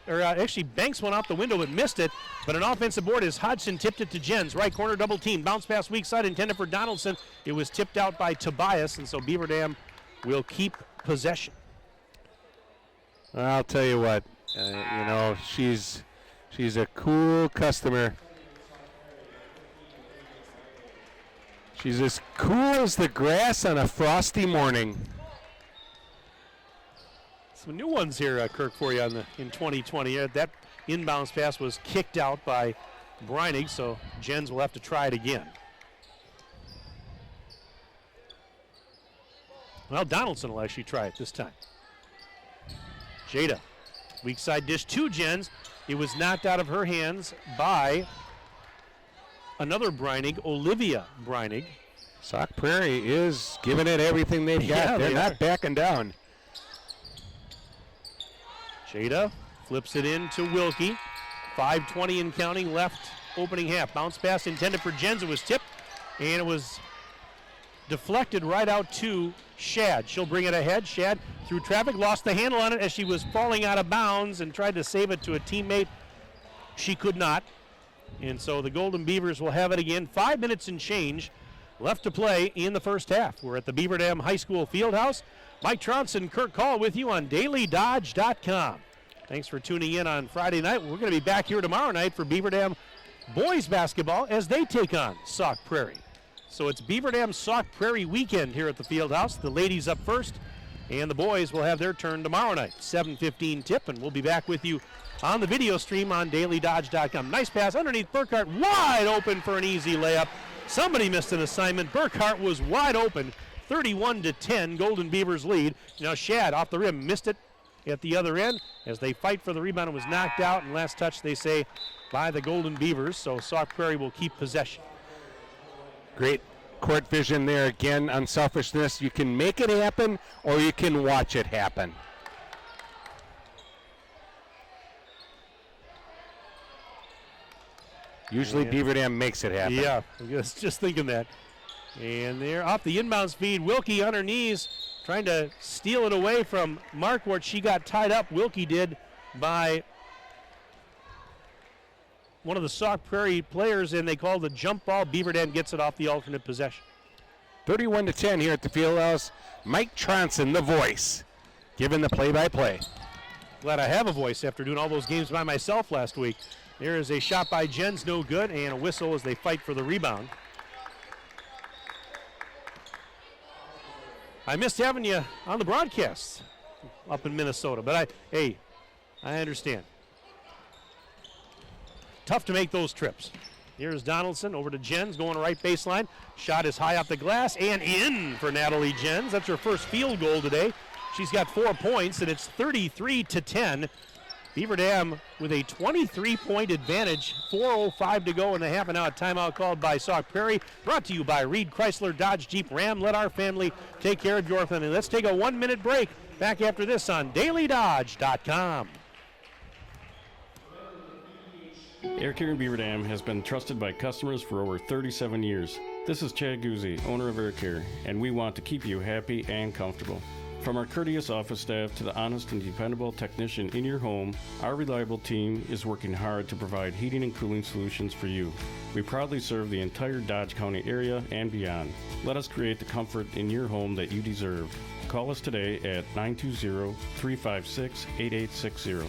actually banks one out the window but missed it. But an offensive board as Hodgson tipped it to Jens. Right corner double team, bounce pass weak side intended for Donaldson. It was tipped out by Tobias, and so Beaver Dam will keep possession.
I'll tell you what, she's a cool customer. She's as cool as the grass on a frosty morning.
Some new ones here, Kirk, for you in 2020. That inbounds pass was kicked out by Breinig, so Jens will have to try it again. Well, Donaldson will actually try it this time. Jada, weak side dish to Jens. It was knocked out of her hands by another Breinig, Olivia Breinig.
Sauk Prairie is giving it everything they've got. They're not backing down.
Jada flips it in to Wilkie. 5:20 and counting left opening half. Bounce pass intended for Jens. It was tipped, and it was deflected right out to Shad. She'll bring it ahead. Shad through traffic, lost the handle on it as she was falling out of bounds and tried to save it to a teammate. She could not. And so the Golden Beavers will have it again. 5 minutes and change left to play in the first half. We're at the Beaver Dam High School Fieldhouse. Mike Tronson, Kirk Call with you on DailyDodge.com. Thanks for tuning in on Friday night. We're going to be back here tomorrow night for Beaver Dam boys basketball as they take on Sauk Prairie. So it's Beaver Dam Sauk Prairie weekend here at the Fieldhouse. The ladies up first, and the boys will have their turn tomorrow night. 7:15 tip, and we'll be back with you on the video stream on DailyDodge.com. Nice pass underneath Burkhart, wide open for an easy layup. Somebody missed an assignment. Burkhart was wide open. 31-10, Golden Beavers lead. Now Shad off the rim, missed it at the other end as they fight for the rebound. It was knocked out, and last touch, they say, by the Golden Beavers. So Sauk Prairie will keep possession.
Great court vision there again. Unselfishness. You can make it happen or you can watch it happen. Usually Beaver Dam makes it happen.
Yeah, I was just thinking that. And there off the inbound speed, Wilkie on her knees trying to steal it away from Markwart. She got tied up, Wilkie did, by one of the Sauk Prairie players, and they called the jump ball. Beaver Dam gets it off the alternate possession.
31-10 here at the Fieldhouse. Mike Tronson, the voice, giving the play-by-play.
Glad I have a voice after doing all those games by myself last week. There is a shot by Jens, no good, and a whistle as they fight for the rebound. I missed having you on the broadcast up in Minnesota, but I understand. Tough to make those trips. Here's Donaldson over to Jens, going to right baseline. Shot is high off the glass and in for Natalie Jens. That's her first field goal today. She's got 4 points, and it's 33-10. Beaver Dam with a 23-point advantage. 4:05 to go in the half, and now a timeout called by Sauk Prairie. Brought to you by Reed Chrysler Dodge Jeep Ram. Let our family take care of your family. Let's take a 1-minute break. Back after this on DailyDodge.com.
Air Care in Beaver Dam has been trusted by customers for over 37 years. This is Chad Guzzi, owner of Air Care, and we want to keep you happy and comfortable. From our courteous office staff to the honest and dependable technician in your home, our reliable team is working hard to provide heating and cooling solutions for you. We proudly serve the entire Dodge County area and beyond. Let us create the comfort in your home that you deserve. Call us today at 920-356-8860.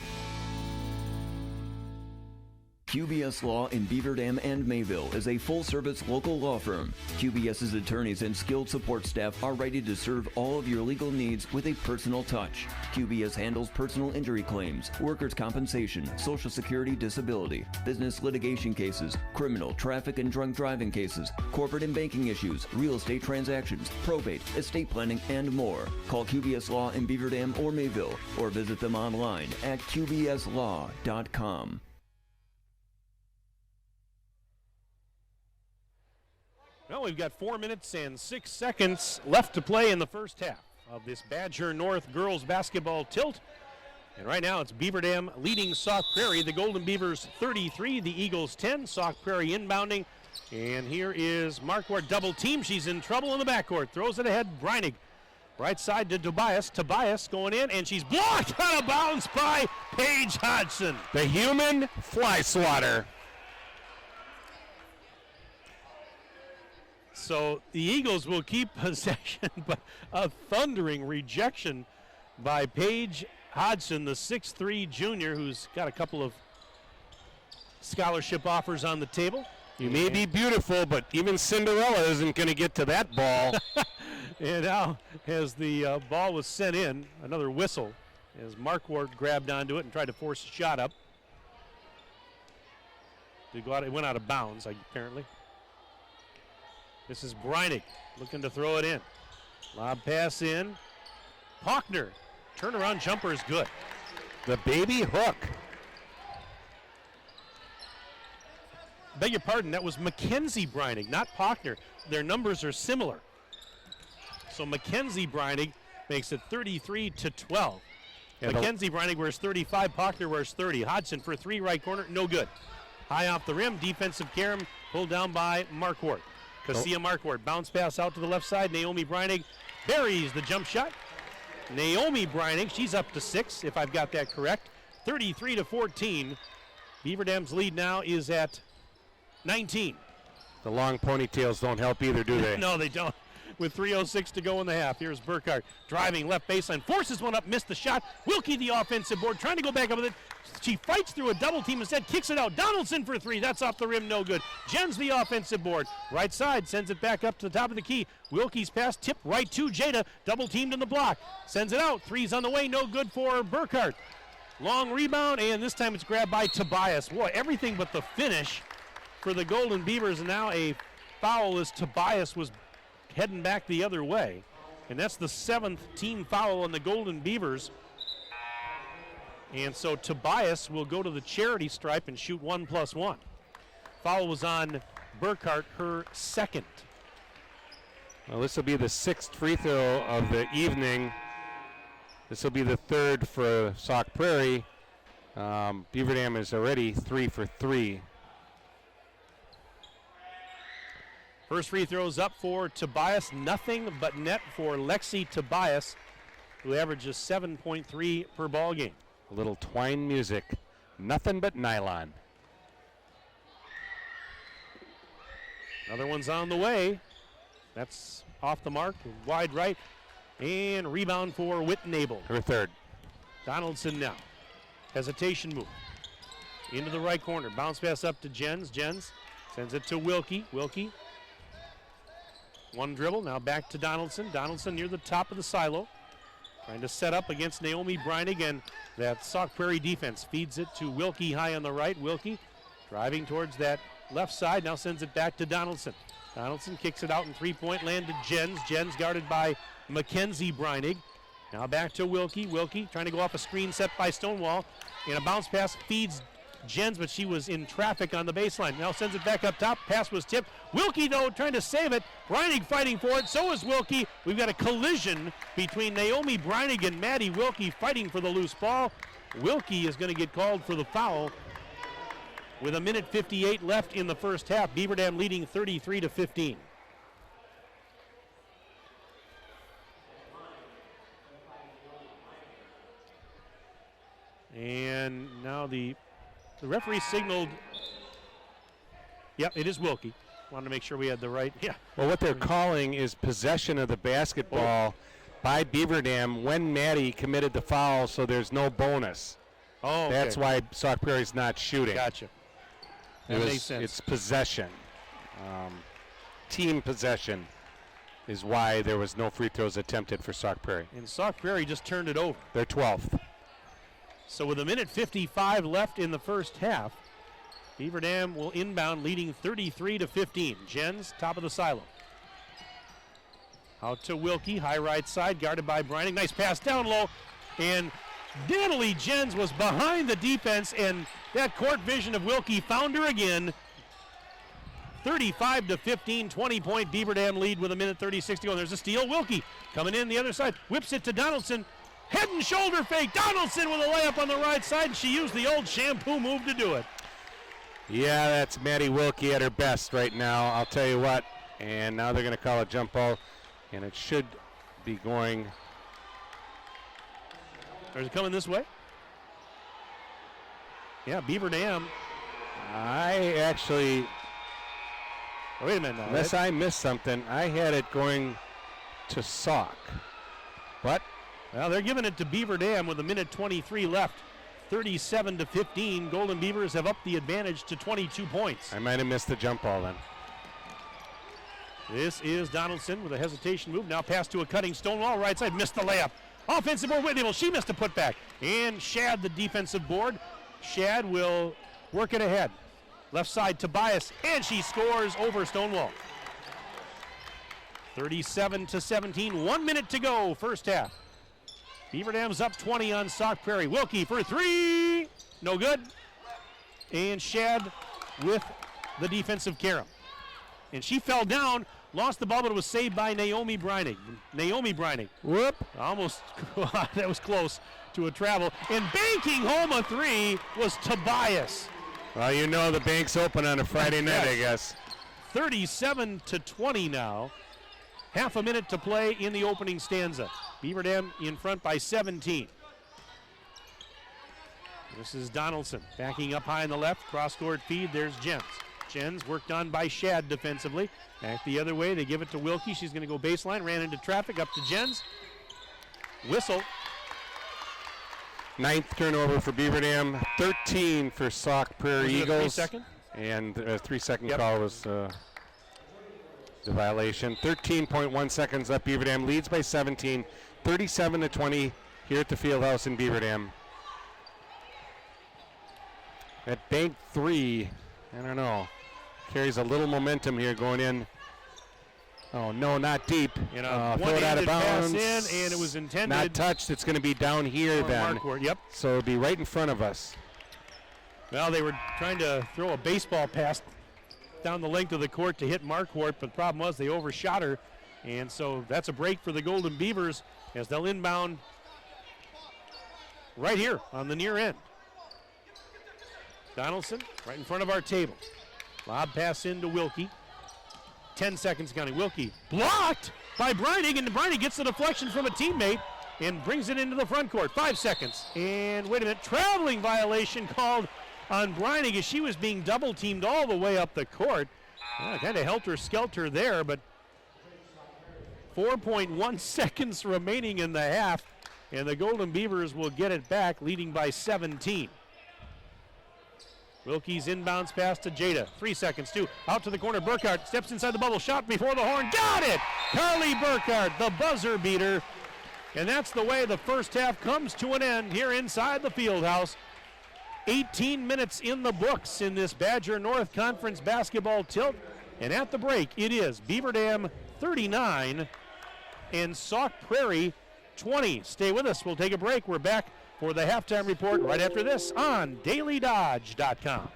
QBS Law in Beaver Dam and Mayville is a full-service local law firm. QBS's attorneys and skilled support staff are ready to serve all of your legal needs with a personal touch. QBS handles personal injury claims, workers' compensation, Social Security disability, business litigation cases, criminal, traffic, and drunk driving cases, corporate and banking issues, real estate transactions, probate, estate planning, and more. Call QBS Law in Beaver Dam or Mayville, or visit them online at qbslaw.com.
Well, we've got 4 minutes and 6 seconds left to play in the first half of this Badger North girls basketball tilt. And right now it's Beaver Dam leading Sauk Prairie. The Golden Beavers 33, the Eagles 10. Sauk Prairie inbounding. And here is Marquardt double team. She's in trouble in the backcourt. Throws it ahead. Breinig. Right side to Tobias. Tobias going in, and she's blocked out of bounds by Paige Hodgson.
The human fly swatter.
So the Eagles will keep possession, but a thundering rejection by Paige Hodgson, the 6'3 junior who's got a couple of scholarship offers on the table.
You may be beautiful, but even Cinderella isn't going to get to that ball.
And now, as the ball was sent in, another whistle as Marquardt grabbed onto it and tried to force a shot up. It went out of bounds, apparently. This is Breinig looking to throw it in. Lob pass in. Pochner. Turnaround jumper is good.
The baby hook.
Beg your pardon, that was Mackenzie Breinig, not Pochner. Their numbers are similar. So Mackenzie Breinig makes it 33-12.
Yeah,
Mackenzie Breinig wears 35, Pochner wears 30. Hodgson for three, right corner, no good. High off the rim, defensive carom pulled down by Marquardt. Cassia Marquardt, bounce pass out to the left side. Naomi Breinig buries the jump shot. Naomi Breinig, she's up to 6, if I've got that correct. 33-14. Beaver Dam's lead now is at 19.
The long ponytails don't help either, do they?
No, they don't. With 3:06 to go in the half. Here's Burkhart driving left baseline, forces one up, missed the shot. Wilkie, the offensive board, trying to go back up with it. She fights through a double team instead, kicks it out. Donaldson for 3. That's off the rim, no good. Jens, the offensive board. Right side, sends it back up to the top of the key. Wilkie's pass, tip right to Jada. Double teamed in the block. Sends it out. 3's on the way, no good for Burkhart. Long rebound, and this time it's grabbed by Tobias. Boy, everything but the finish for the Golden Beavers. And now a foul as Tobias was heading back the other way. And that's the 7th team foul on the Golden Beavers. And so Tobias will go to the charity stripe and shoot 1+1. Foul was on Burkhart, her 2nd.
Well, this will be the 6th free throw of the evening. This will be the 3rd for Sauk Prairie. Beaver Dam is already 3 for 3.
First free throws up for Tobias. Nothing but net for Lexi Tobias, who averages 7.3 per ball game.
A little twine music. Nothing but nylon.
Another one's on the way. That's off the mark, wide right. And rebound for Whitnable.
Her 3rd.
Donaldson now. Hesitation move. Into the right corner. Bounce pass up to Jens. Jens sends it to Wilkie. Wilkie. One dribble, now back to Donaldson. Donaldson near the top of the silo. Trying to set up against Naomi Breinig, and that Sauk Prairie defense feeds it to Wilkie high on the right. Wilkie driving towards that left side, now sends it back to Donaldson. Donaldson kicks it out in three-point land to Jens. Jens guarded by Mackenzie Breinig. Now back to Wilkie. Wilkie trying to go off a screen set by Stonewall, and a bounce pass feeds Jens, but she was in traffic on the baseline. Now sends it back up top. Pass was tipped. Wilkie, though, trying to save it. Breinig fighting for it. So is Wilkie. We've got a collision between Naomi Breinig and Maddie Wilkie fighting for the loose ball. Wilkie is going to get called for the foul with 1:58 left in the first half. Beaver Dam leading 33-15. And now the referee signaled. Yep, it is Wilkie. Wanted to make sure we had the right. Yeah.
Well, what they're calling is possession of the basketball by Beaver Dam when Maddie committed the foul, so there's no bonus.
Oh, okay.
That's why Sauk Prairie's not shooting.
Gotcha. That makes sense.
It's possession. Team possession is why there was no free throws attempted for Sauk Prairie.
And Sauk Prairie just turned it over.
They're 12th.
So with 1:55 left in the first half, Beaver Dam will inbound leading 33-15. Jens, top of the silo. Out to Wilkie, high right side, guarded by Breining. Nice pass down low. And Natalie Jens was behind the defense, and that court vision of Wilkie found her again. 35-15, 20-point Beaver Dam lead with 1:36 to go. And there's a steal. Wilkie coming in the other side, whips it to Donaldson. Head and shoulder fake. Donaldson with a layup on the right side, and she used the old shampoo move to do it.
Yeah, that's Maddie Wilkie at her best right now, I'll tell you what. And now they're going to call a jump ball, and it should be going.
Is it coming this way? Yeah, Beaver Dam.
I actually,
Wait a minute now.
unless I missed something, I had it going to Sauk. But
Well, they're giving it to Beaver Dam with 1:23 left. 37-15. Golden Beavers have upped the advantage to 22 points.
I might have missed the jump ball then.
This is Donaldson with a hesitation move. Now pass to a cutting Stonewall. Right side, missed the layup. Offensive board, Whitney. She missed a putback. And Shad, the defensive board. Shad will work it ahead. Left side, Tobias. And she scores over Stonewall. 37-17. 1 minute to go, first half. Beaver Dam's up 20 on Sauk Prairie. Wilkie for three. No good. And Shad with the defensive carom. And she fell down, lost the ball, but it was saved by Naomi Breining. Naomi Breining.
Whoop.
Almost, that was close to a travel. And banking home a three was Tobias.
Well, you know the bank's open on a Friday night, I guess.
37-20 now. Half a minute to play in the opening stanza. Beaver Dam in front by 17. This is Donaldson backing up high on the left. Cross-court feed. There's Jens. Jens worked on by Shad defensively. Back the other way. They give it to Wilkie. She's going to go baseline. Ran into traffic. Up to Jens. Whistle.
9th turnover for Beaver Dam. 13 for Sauk Prairie Eagles.
3 second?
And a 3-second call was the violation. 13.1 seconds left. Beaver Dam leads by 17. 37-20 here at the Fieldhouse in Beaver Dam. That bank three, I don't know, carries a little momentum here going in. Oh, no, not deep.
You
Throw
know,
it out of bounds.
Pass in, and it was intended.
Not touched. It's going to be down here then.
Marquardt, yep.
So it'll be right in front of us.
Well, they were trying to throw a baseball pass down the length of the court to hit Marquardt, but the problem was they overshot her. And so that's a break for the Golden Beavers as they'll inbound right here on the near end. Donaldson right in front of our table. Lob pass into Wilkie. 10 seconds counting. Wilkie blocked by Breining, and Breining gets the deflection from a teammate and brings it into the front court. 5 seconds. And wait a minute, traveling violation called on Breining as she was being double teamed all the way up the court. Kind of helter-skelter there, but 4.1 seconds remaining in the half, and the Golden Beavers will get it back, leading by 17. Wilkie's inbounds pass to Jada. 3 seconds, two. Out to the corner. Burkhardt steps inside the bubble. Shot before the horn. Got it! Carly Burkhardt, the buzzer beater. And that's the way the first half comes to an end here inside the Fieldhouse. 18 minutes in the books in this Badger North Conference basketball tilt. And at the break, it is Beaver Dam 39 and Sauk Prairie 20. Stay with us. We'll take a break. We're back for the halftime report right after this on DailyDodge.com.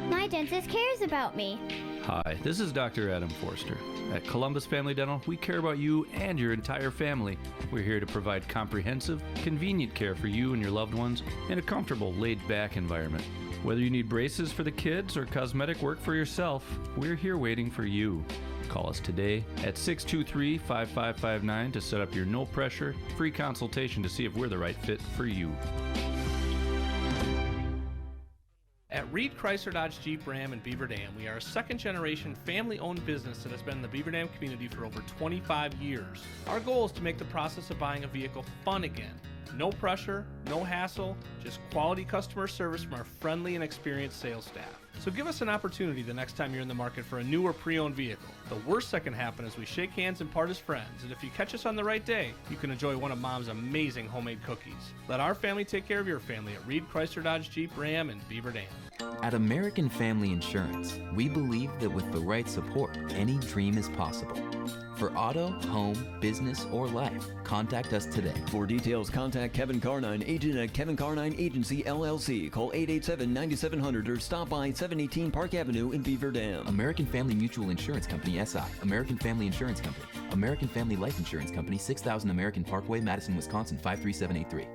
My dentist cares about me.
Hi, this is Dr. Adam Forster. At Columbus Family Dental, we care about you and your entire family. We're here to provide comprehensive, convenient care for you and your loved ones in a comfortable, laid-back environment. Whether you need braces for the kids or cosmetic work for yourself, we're here waiting for you. Call us today at 623-5559 to set up your no-pressure, free consultation to see if we're the right fit for you.
At Reed Chrysler Dodge Jeep Ram in Beaver Dam, we are a second-generation family-owned business that has been in the Beaver Dam community for over 25 years. Our goal is to make the process of buying a vehicle fun again. No pressure, no hassle, just quality customer service from our friendly and experienced sales staff. So give us an opportunity the next time you're in the market for a new or pre-owned vehicle. The worst that can happen is we shake hands and part as friends, and if you catch us on the right day, you can enjoy one of Mom's amazing homemade cookies. Let our family take care of your family at Reed Chrysler Dodge Jeep Ram in Beaver Dam.
At American Family Insurance, we believe that with the right support, any dream is possible. For auto, home, business, or life, contact us today.
For details, contact Kevin Carnine, agent at Kevin Carnine Agency, LLC. Call 887-9700 or stop by 718 Park Avenue in Beaver Dam.
American Family Mutual Insurance Company, SI. American Family Insurance Company. American Family Life Insurance Company, 6000 American Parkway, Madison, Wisconsin, 53783.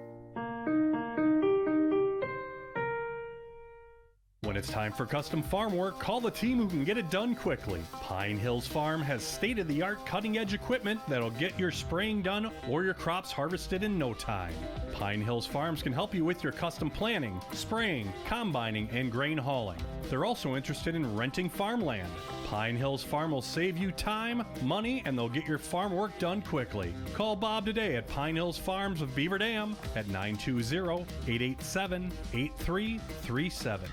When it's time for custom farm work, call the team who can get it done quickly. Pine Hills Farm has state-of-the-art cutting-edge equipment that'll get your spraying done or your crops harvested in no time. Pine Hills Farms can help you with your custom planting, spraying, combining, and grain hauling. They're also interested in renting farmland. Pine Hills Farm will save you time, money, and they'll get your farm work done quickly. Call Bob today at Pine Hills Farms of Beaver Dam at 920-887-8337.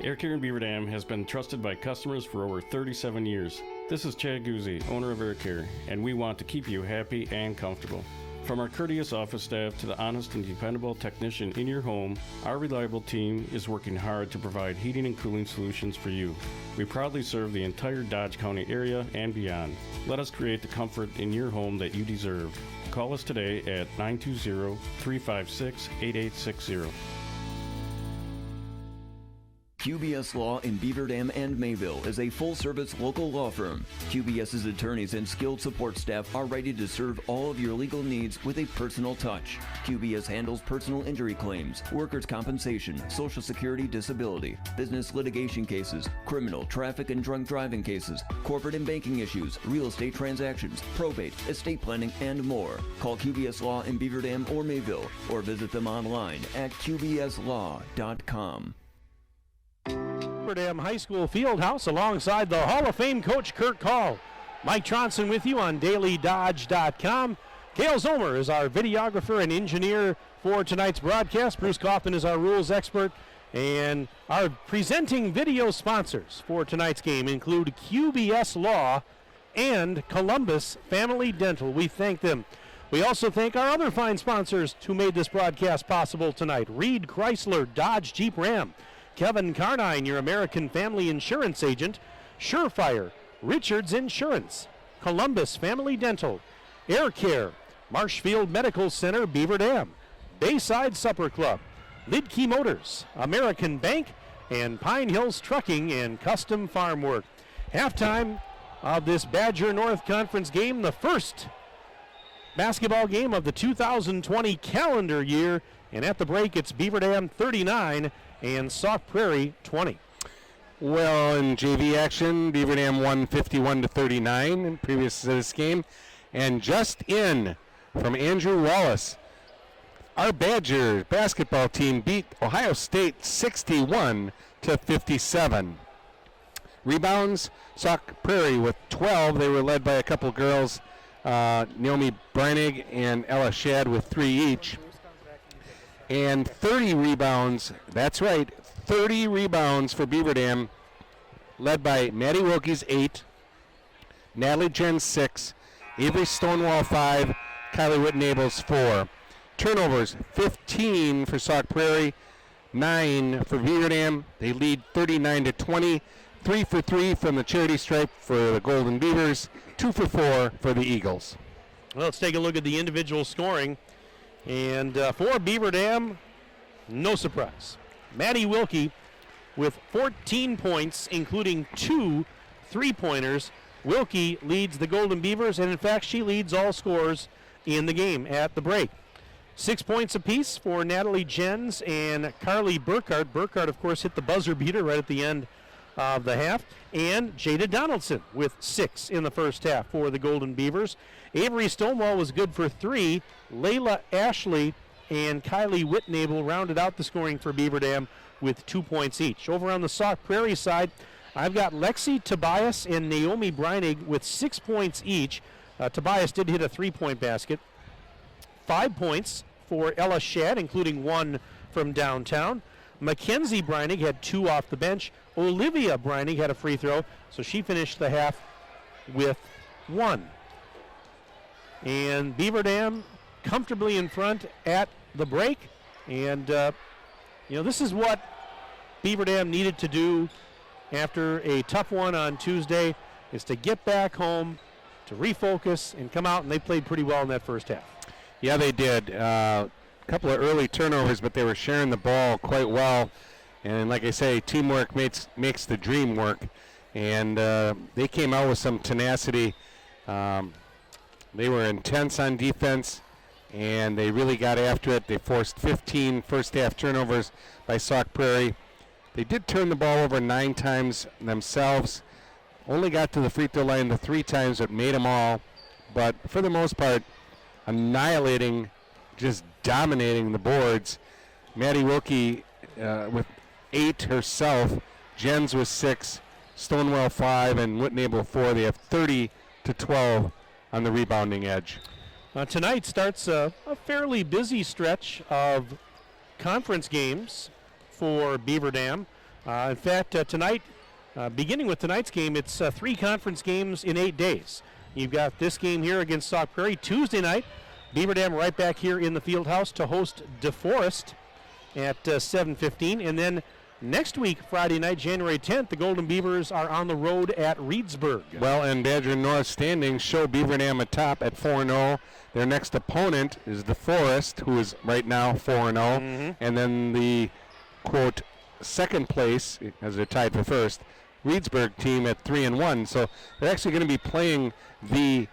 Air Care in Beaver Dam has been trusted by customers for over 37 years. This is Chad Guzzi, owner of Air Care, and we want to keep you happy and comfortable. From our courteous office staff to the honest and dependable technician in your home, our reliable team is working hard to provide heating and cooling solutions for you. We proudly serve the entire Dodge County area and beyond. Let us create the comfort in your home that you deserve. Call us today at 920-356-8860.
QBS Law in Beaver Dam and Mayville is a full-service local law firm. QBS's attorneys and skilled support staff are ready to serve all of your legal needs with a personal touch. QBS handles personal injury claims, workers' compensation, Social Security disability, business litigation cases, criminal, traffic and drunk driving cases, corporate and banking issues, real estate transactions, probate, estate planning, and more. Call QBS Law in Beaver Dam or Mayville or visit them online at qbslaw.com.
Beaver Dam High School Fieldhouse alongside the Hall of Fame coach Kirk Hall. Mike Tronson with you on dailydodge.com. Cale Zomer is our videographer and engineer for tonight's broadcast. Bruce Kaufman is our rules expert. And our presenting video sponsors for tonight's game include QBS Law and Columbus Family Dental. We thank them. We also thank our other fine sponsors who made this broadcast possible tonight. Reed Chrysler Dodge Jeep Ram, Kevin Carnine, your American Family Insurance Agent, Surefire, Richards Insurance, Columbus Family Dental, Air Care, Marshfield Medical Center, Beaver Dam, Bayside Supper Club, Lidkey Motors, American Bank, and Pine Hills Trucking and Custom Farm Work. Halftime of this Badger North Conference game, the first basketball game of the 2020 calendar year, and at the break it's Beaver Dam 39 and Sauk Prairie 20.
Well, in JV action, Beaver Dam won 51-39 in previous to this game. And just in from Andrew Wallace, our Badger basketball team beat Ohio State 61-57. Rebounds, Sauk Prairie with 12. They were led by a couple girls, Naomi Breinig and Ella Shad with 3 each. And 30 rebounds, that's right, 30 rebounds for Beaver Dam, led by Maddie Wilkie's 8, Natalie Jen 6, Avery Stonewall 5, Kylie Whitnables 4. Turnovers, 15 for Sauk Prairie, 9 for Beaver Dam. They lead 39-20, 3 for 3 from the charity stripe for the Golden Beavers, 2 for 4 for the Eagles.
Well, let's take a look at the individual scoring. And for Beaver Dam, no surprise. Maddie Wilkie with 14 points, including 2 3-pointers. Wilkie leads the Golden Beavers, and in fact, she leads all scorers in the game at the break. 6 points apiece for Natalie Jens and Carly Burkhardt. Burkhardt, of course, hit the buzzer beater right at the end of the half. And Jada Donaldson with 6 in the first half for the Golden Beavers. Avery Stonewall was good for 3. Layla Ashley and Kylie Whitnable rounded out the scoring for Beaver Dam with 2 points each. Over on the Sauk Prairie side, I've got Lexi Tobias and Naomi Breinig with 6 points each. Tobias did hit a 3-point basket. 5 points for Ella Shad, including 1 from downtown. Mackenzie Breinig had 2 off the bench. Olivia Breinig had a free throw, so she finished the half with 1. And Beaver Dam comfortably in front at the break. And, this is what Beaver Dam needed to do after a tough one on Tuesday, is to get back home, to refocus, and come out, and they played pretty well in that first half.
Yeah, they did. A couple of early turnovers, but they were sharing the ball quite well. And like I say, teamwork makes the dream work. And they came out with some tenacity. They were intense on defense, and they really got after it. They forced 15 first-half turnovers by Sauk Prairie. They did turn the ball over 9 times themselves. Only got to the free throw line the 3 times that made them all. But for the most part, annihilating, just dominating the boards. Maddie Wilkie with 8 herself. Jens with 6. Stonewall 5 and Whitnable 4. They have 30-12 on the rebounding edge.
Tonight starts a fairly busy stretch of conference games for Beaver Dam. In fact, tonight, beginning with tonight's game, it's 3 conference games in 8 days. You've got this game here against Sauk Prairie Tuesday night. Beaver Dam right back here in the field house to host DeForest at 7:15. And then next week, Friday night, January 10th, the Golden Beavers are on the road at Reedsburg.
Well, and Badger North standings show Beaver Dam atop at 4-0. Their next opponent is DeForest, who is right now 4-0. And then the, quote, second place, as they're tied for first, Reedsburg team at 3-1. So they're actually going to be playing the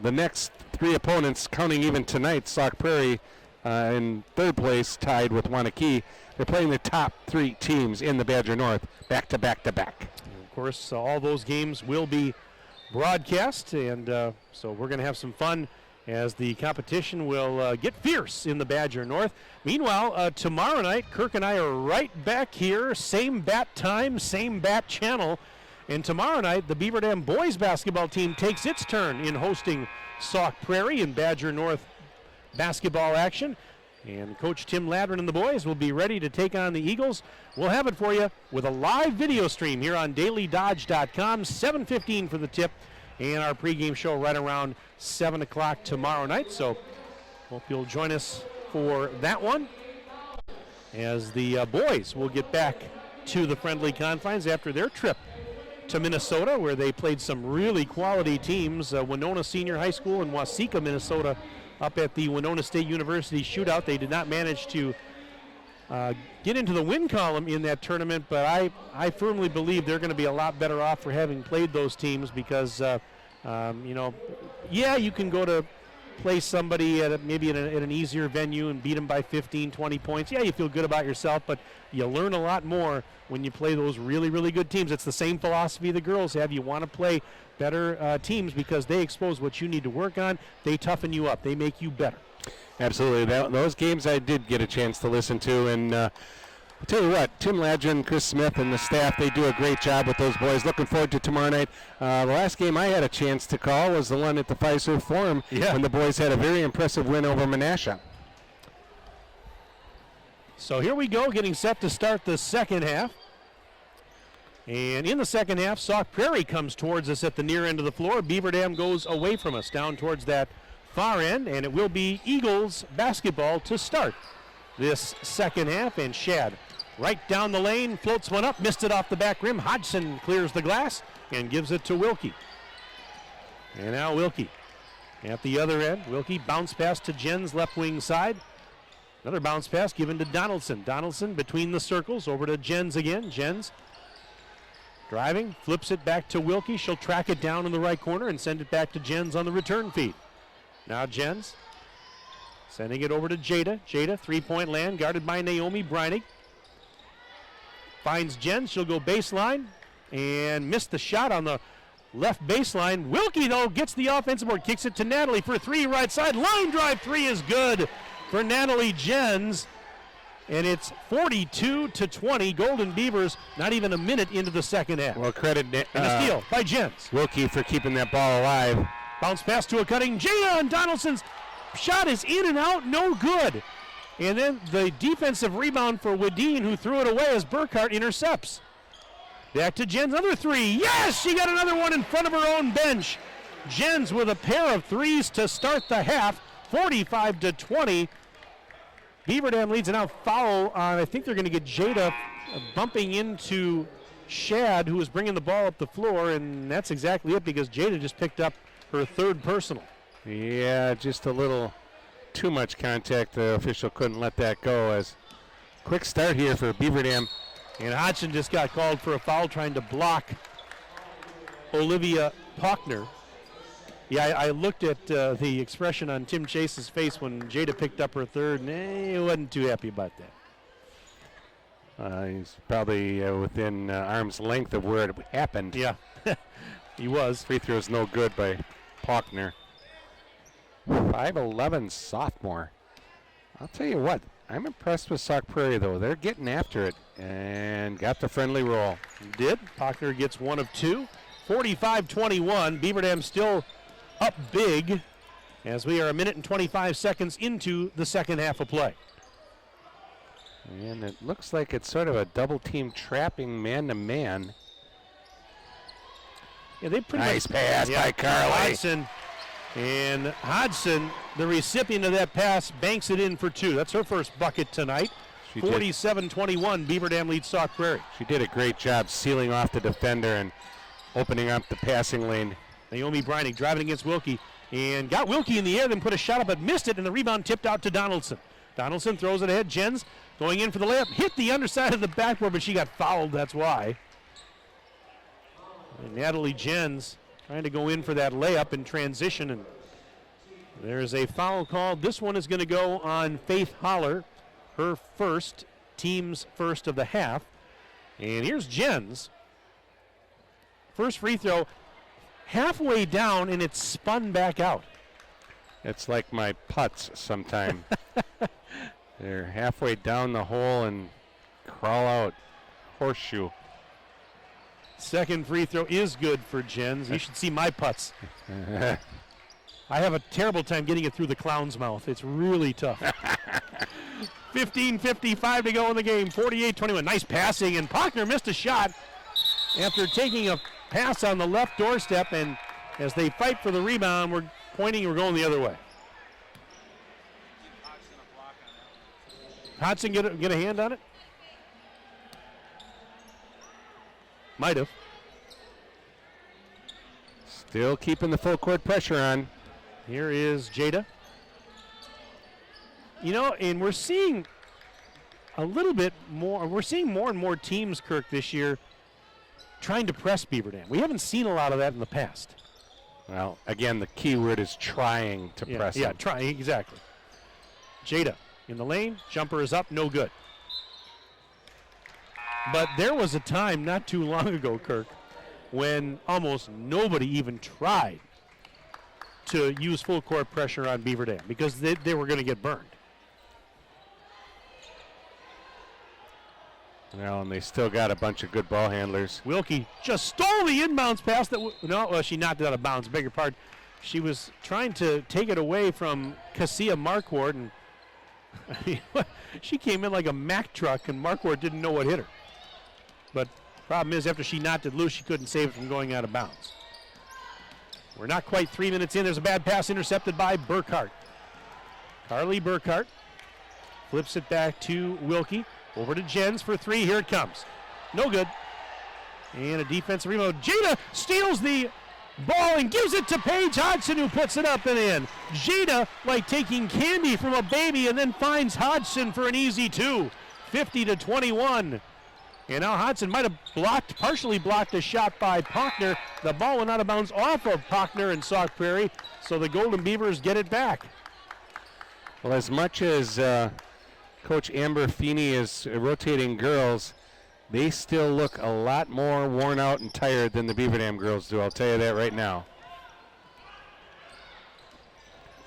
next 3 opponents, counting even tonight, Sauk Prairie in third place, tied with Wanakee. They're playing the top 3 teams in the Badger North back to back to back.
And of course, all those games will be broadcast, and so we're going to have some fun as the competition will get fierce in the Badger North. Meanwhile, tomorrow night, Kirk and I are right back here, same bat time, same bat channel. And tomorrow night, the Beaver Dam boys basketball team takes its turn in hosting Sauk Prairie in Badger North basketball action. And Coach Tim Ladron and the boys will be ready to take on the Eagles. We'll have it for you with a live video stream here on dailydodge.com, 7:15 for the tip, and our pregame show right around 7 o'clock tomorrow night. So hope you'll join us for that one as the boys will get back to the friendly confines after their trip to Minnesota, where they played some really quality teams, Winona Senior High School and Waseca, Minnesota, up at the Winona State University shootout. They did not manage to get into the win column in that tournament, but I firmly believe they're going to be a lot better off for having played those teams because, you can go to play somebody at maybe at an easier venue and beat them by 15, 20 points. Yeah, you feel good about yourself, but you learn a lot more when you play those really, really good teams. It's the same philosophy the girls have. You want to play better teams because they expose what you need to work on. They toughen you up. They make you better.
Absolutely. Those games I did get a chance to listen to, and I'll tell you what, Tim Ladron, Chris Smith, and the staff, they do a great job with those boys. Looking forward to tomorrow night. The last game I had a chance to call was the one at the Fiserv Forum when the boys had a very impressive win over Menasha.
So here we go, getting set to start the second half. And in the second half, Sauk Prairie comes towards us at the near end of the floor. Beaver Dam goes away from us down towards that far end, and it will be Eagles basketball to start this second half. And Shad right down the lane, floats one up, missed it off the back rim. Hodgson clears the glass and gives it to Wilkie. And now Wilkie at the other end. Wilkie bounce pass to Jen's left wing side. Another bounce pass given to Donaldson. Donaldson between the circles, over to Jens again. Jens driving, flips it back to Wilkie. She'll track it down in the right corner and send it back to Jens on the return feed. Now Jens Sending it over to Jada. Jada, three-point land, guarded by Naomi Breinig. Finds Jen. She'll go baseline and missed the shot on the left baseline. Wilkie, though, gets the offensive board, kicks it to Natalie for three, right side. Line drive three is good for Natalie Jens. And it's 42-20. Golden Beavers not even a minute into the second half.
Well, credit
and a steal by Jens.
Wilkie for keeping that ball alive.
Bounce pass to a cutting Jada, and Donaldson's shot is in and out, no good. And then the defensive rebound for Wadeen, who threw it away as Burkhart intercepts. Back to Jens, another three. Yes, she got another one in front of her own bench. Jens with a pair of threes to start the half, 45-20. Beaver Dam leads, and now foul on, I think they're going to get Jada bumping into Shad, who is bringing the ball up the floor, and that's exactly it because Jada just picked up her third personal.
Yeah, just a little too much contact. The official couldn't let that go. As quick start here for Beaver Dam.
And Hodgson just got called for a foul trying to block Olivia Pochner. Yeah, I looked at the expression on Tim Chase's face when Jada picked up her third, and he wasn't too happy about that.
He's probably within arm's length of where it happened.
Yeah, he was.
Free throw's no good by Pochner. 5'11" sophomore. I'll tell you what, I'm impressed with Sauk Prairie, though. They're getting after it and got the friendly roll.
Did. Pochner gets one of two. 45-21. Beaver Dam still up big as we are a minute and 25 seconds into the second half of play.
And it looks like it's sort of a double team trapping man-to-man.
Yeah, they pretty
nice pass by Carly.
Hodgson. And Hodgson, the recipient of that pass, banks it in for two. That's her first bucket tonight. 47-21, Beaver Dam leads Sauk Prairie.
She did a great job sealing off the defender and opening up the passing lane.
Naomi Breinig driving against Wilkie and got Wilkie in the air, then put a shot up but missed it, and the rebound tipped out to Donaldson. Donaldson throws it ahead. Jens going in for the layup, hit the underside of the backboard, but she got fouled, that's why. And Natalie Jens trying to go in for that layup in transition, and there's a foul called. This one is going to go on Faith Holler, her first, team's first of the half. And here's Jens. First free throw, halfway down, and it's spun back out.
It's like my putts sometime. They're halfway down the hole and crawl out. Horseshoe.
Second free throw is good for Jens. You should see my putts. I have a terrible time getting it through the clown's mouth. It's really tough. 15:55 to go in the game. 48-21. Nice passing, and Pochner missed a shot after taking a pass on the left doorstep, and as they fight for the rebound, we're pointing, we're going the other way. Hodgson get a hand on it? Might have.
Still keeping the full court pressure on.
Here is Jada. You know, and we're seeing a little bit more, we're seeing more and more teams, Kirk, this year trying to press Beaver Dam. We haven't seen a lot of that in the past.
Well, again, the key word is trying to press
them.
Yeah,
trying, exactly. Jada in the lane, jumper is up, no good. But there was a time not too long ago, Kirk, when almost nobody even tried to use full court pressure on Beaver Dam because they were going to get burned.
Well, and they still got a bunch of good ball handlers.
Wilkie just stole the inbounds pass that she knocked it out of bounds, beg your pardon. She was trying to take it away from Cassia Marquardt, and she came in like a Mack truck, and Marquardt didn't know what hit her. But problem is, after she knocked it loose, she couldn't save it from going out of bounds. We're not quite 3 minutes in. There's a bad pass intercepted by Burkhart. Carly Burkhart flips it back to Wilkie. Over to Jens for three. Here it comes. No good. And a defensive rebound. Jada steals the ball and gives it to Paige Hodgson, who puts it up and in. Jada like taking candy from a baby and then finds Hodgson for an easy two. 50-21. And now Hodgson might have partially blocked a shot by Pochner. The ball went out of bounds off of Pochner and Sauk Prairie, so the Golden Beavers get it back.
Well, as much as Coach Amber Feeney is rotating girls, they still look a lot more worn out and tired than the Beaver Dam girls do. I'll tell you that right now.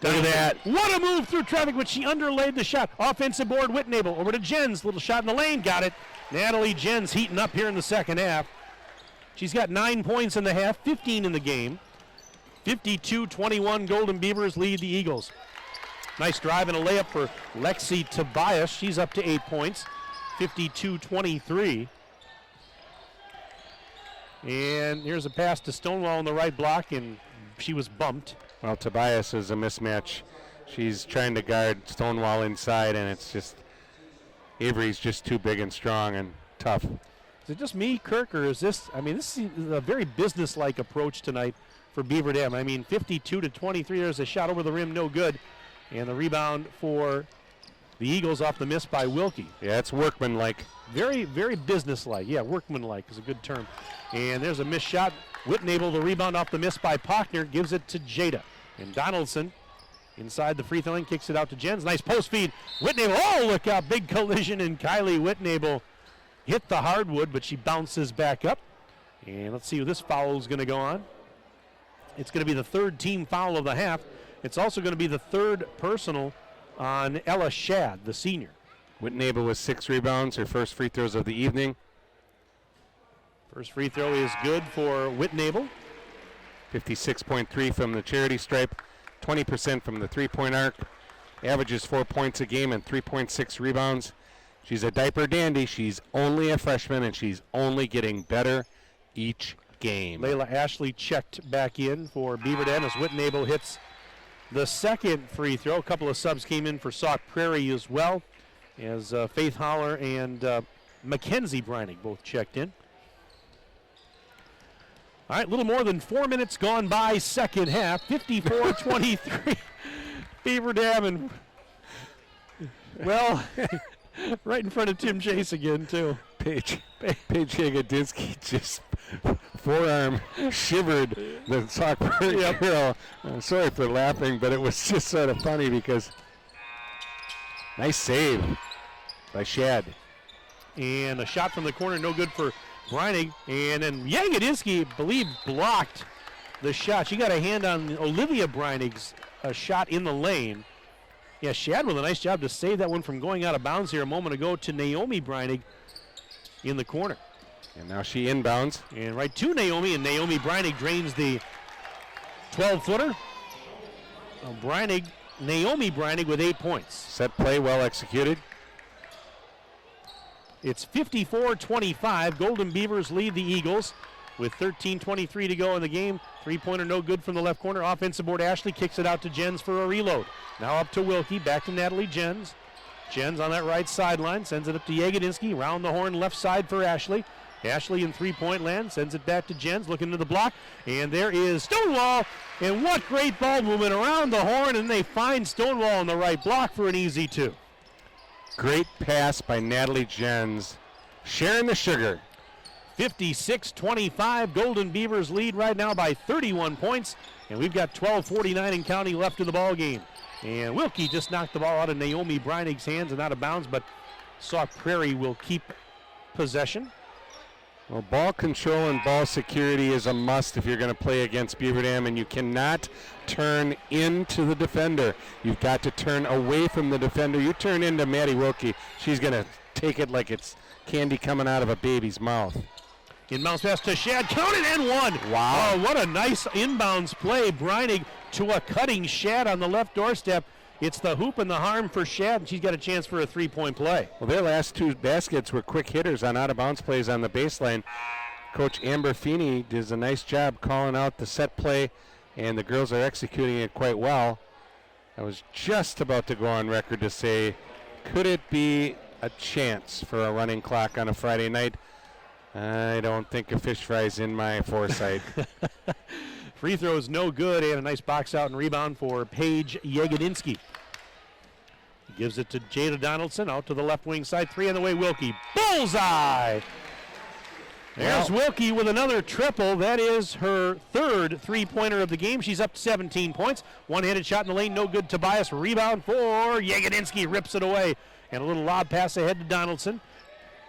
Look at that.
What a move through traffic, but she underlaid the shot. Offensive board, Whitnable over to Jens. Little shot in the lane, got it. Natalie Jens heating up here in the second half. She's got 9 points in the half, 15 in the game. 52-21, Golden Beavers lead the Eagles. Nice drive and a layup for Lexi Tobias. She's up to 8 points, 52-23. And here's a pass to Stonewall in the right block, and she was bumped.
Well, Tobias is a mismatch. She's trying to guard Stonewall inside, and it's just, Avery's just too big and strong and tough.
Is it just me, Kirk, or is this, this is a very business-like approach tonight for Beaver Dam. 52-23, there's a shot over the rim, no good. And the rebound for the Eagles off the miss by Wilkie.
Yeah, it's workmanlike.
Very, very businesslike. Yeah, workmanlike is a good term. And there's a missed shot. Whitnable, the rebound off the miss by Pochner, gives it to Jada. And Donaldson inside the free throw line kicks it out to Jens. Nice post feed. Whitnable, oh, look out, big collision, and Kylie Whitnable hit the hardwood, but she bounces back up. And let's see who this foul is going to go on. It's going to be the third team foul of the half. It's also going to be the third personal on Ella Shad, the senior.
Whitnable with 6 rebounds, her first free throws of the evening.
First free throw is good for Whitnable.
56.3 from the charity stripe, 20% from the three-point arc. Averages 4 points a game and 3.6 rebounds. She's a diaper dandy. She's only a freshman, and she's only getting better each game.
Layla Ashley checked back in for Beaver Dam as Whitnable hits the second free throw. A couple of subs came in for Sauk Prairie as well, as Faith Holler and Mackenzie Breinig both checked in. All right, a little more than 4 minutes gone by, second half, 54-23. Beaver Dam, and, well, right in front of Tim Chase again, too.
Paige Jagodinsky just forearm shivered the Sauk Prairie girl. I'm sorry for laughing, but it was just sort of funny because nice save by Shad.
And a shot from the corner, no good for Breinig. And then Jagodinsky, I believe, blocked the shot. She got a hand on Olivia Breinig's shot in the lane. Yeah, Shad with a nice job to save that one from going out of bounds here a moment ago to Naomi Breinig in the corner.
And now she inbounds.
And right to Naomi, and Naomi Breinig drains the 12-footer. Naomi Breinig with 8 points.
Set play well executed.
It's 54-25. Golden Beavers lead the Eagles with 13:23 to go in the game. Three-pointer no good from the left corner. Offensive board, Ashley kicks it out to Jens for a reload. Now up to Wilkie, back to Natalie Jens. Jens on that right sideline, sends it up to Jagodinsky. Round the horn, left side for Ashley. Ashley in three-point land, sends it back to Jens, looking to the block. And there is Stonewall. And what great ball movement around the horn, and they find Stonewall on the right block for an easy 2.
Great pass by Natalie Jens. Sharing the sugar.
56-25. Golden Beavers lead right now by 31 points. And we've got 12:49 in counting left in the ball game. And Wilkie just knocked the ball out of Naomi Breinig's hands and out of bounds, but Sauk Prairie will keep possession.
Well, ball control and ball security is a must if you're going to play against Beaver Dam, and you cannot turn into the defender. You've got to turn away from the defender. You turn into Maddie Wilkie, she's going to take it like it's candy coming out of a baby's mouth.
Inbounds pass to Shad, counted and one.
Wow.
Oh, what a nice inbounds play. Breinig to a cutting Shad on the left doorstep. It's the hoop and the harm for Shad, and she's got a chance for a three-point play.
Well, their last 2 baskets were quick hitters on out-of-bounds plays on the baseline. Coach Amber Feeney does a nice job calling out the set play, and the girls are executing it quite well. I was just about to go on record to say, could it be a chance for a running clock on a Friday night? I don't think a fish fry's in my foresight.
Free throw is no good, and a nice box out and rebound for Paige Jagodinsky. Gives it to Jada Donaldson out to the left wing side. 3 on the way, Wilkie. Bullseye! There's Wilkie with another triple. That is her third three-pointer of the game. She's up to 17 points. One-handed shot in the lane, no good. Tobias, rebound for Jagodinski, rips it away. And a little lob pass ahead to Donaldson.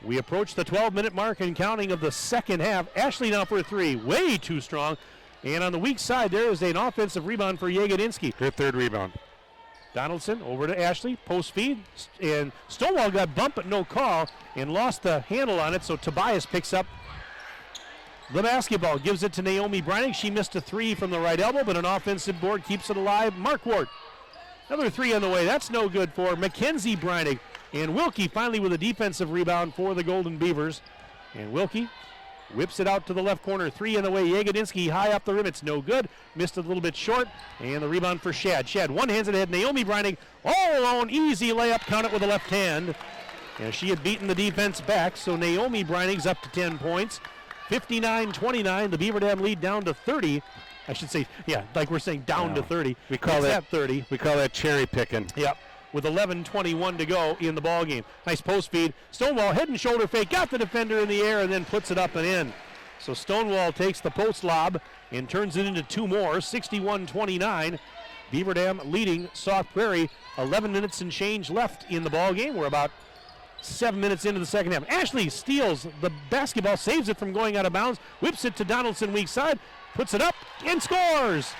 We approach the 12-minute mark and counting of the second half. Ashley now for a three, way too strong. And on the weak side, there is an offensive rebound for Jagodinski.
Her third rebound.
Donaldson over to Ashley, post feed, and Stonewall got bumped but no call and lost the handle on it, so Tobias picks up the basketball, gives it to Naomi Breinig. She missed a three from the right elbow, but an offensive board keeps it alive. Markwart, another three on the way. That's no good for Mackenzie Breinig. And Wilkie finally with a defensive rebound for the Golden Beavers. And Wilkie whips it out to the left corner. Three on the way. Jagodinski high up the rim. It's no good. Missed it a little bit short. And the rebound for Shad. Shad one hands it ahead. Naomi Breinig all alone. Easy layup. Count it with the left hand. And she had beaten the defense back. So Naomi Breinig's up to 10 points. 59-29. The Beaver Dam lead down to 30. I should say, yeah, like we're saying down to 30.
We call that
30.
We call that cherry picking.
Yep. With 11:21 to go in the ball game. Nice post feed. Stonewall head and shoulder fake, got the defender in the air and then puts it up and in. So Stonewall takes the post lob and turns it into two more. 61-29. Beaver Dam leading Sauk Prairie. 11 minutes and change left in the ball game. We're about 7 minutes into the second half. Ashley steals the basketball, saves it from going out of bounds, whips it to Donaldson weak side, puts it up and scores.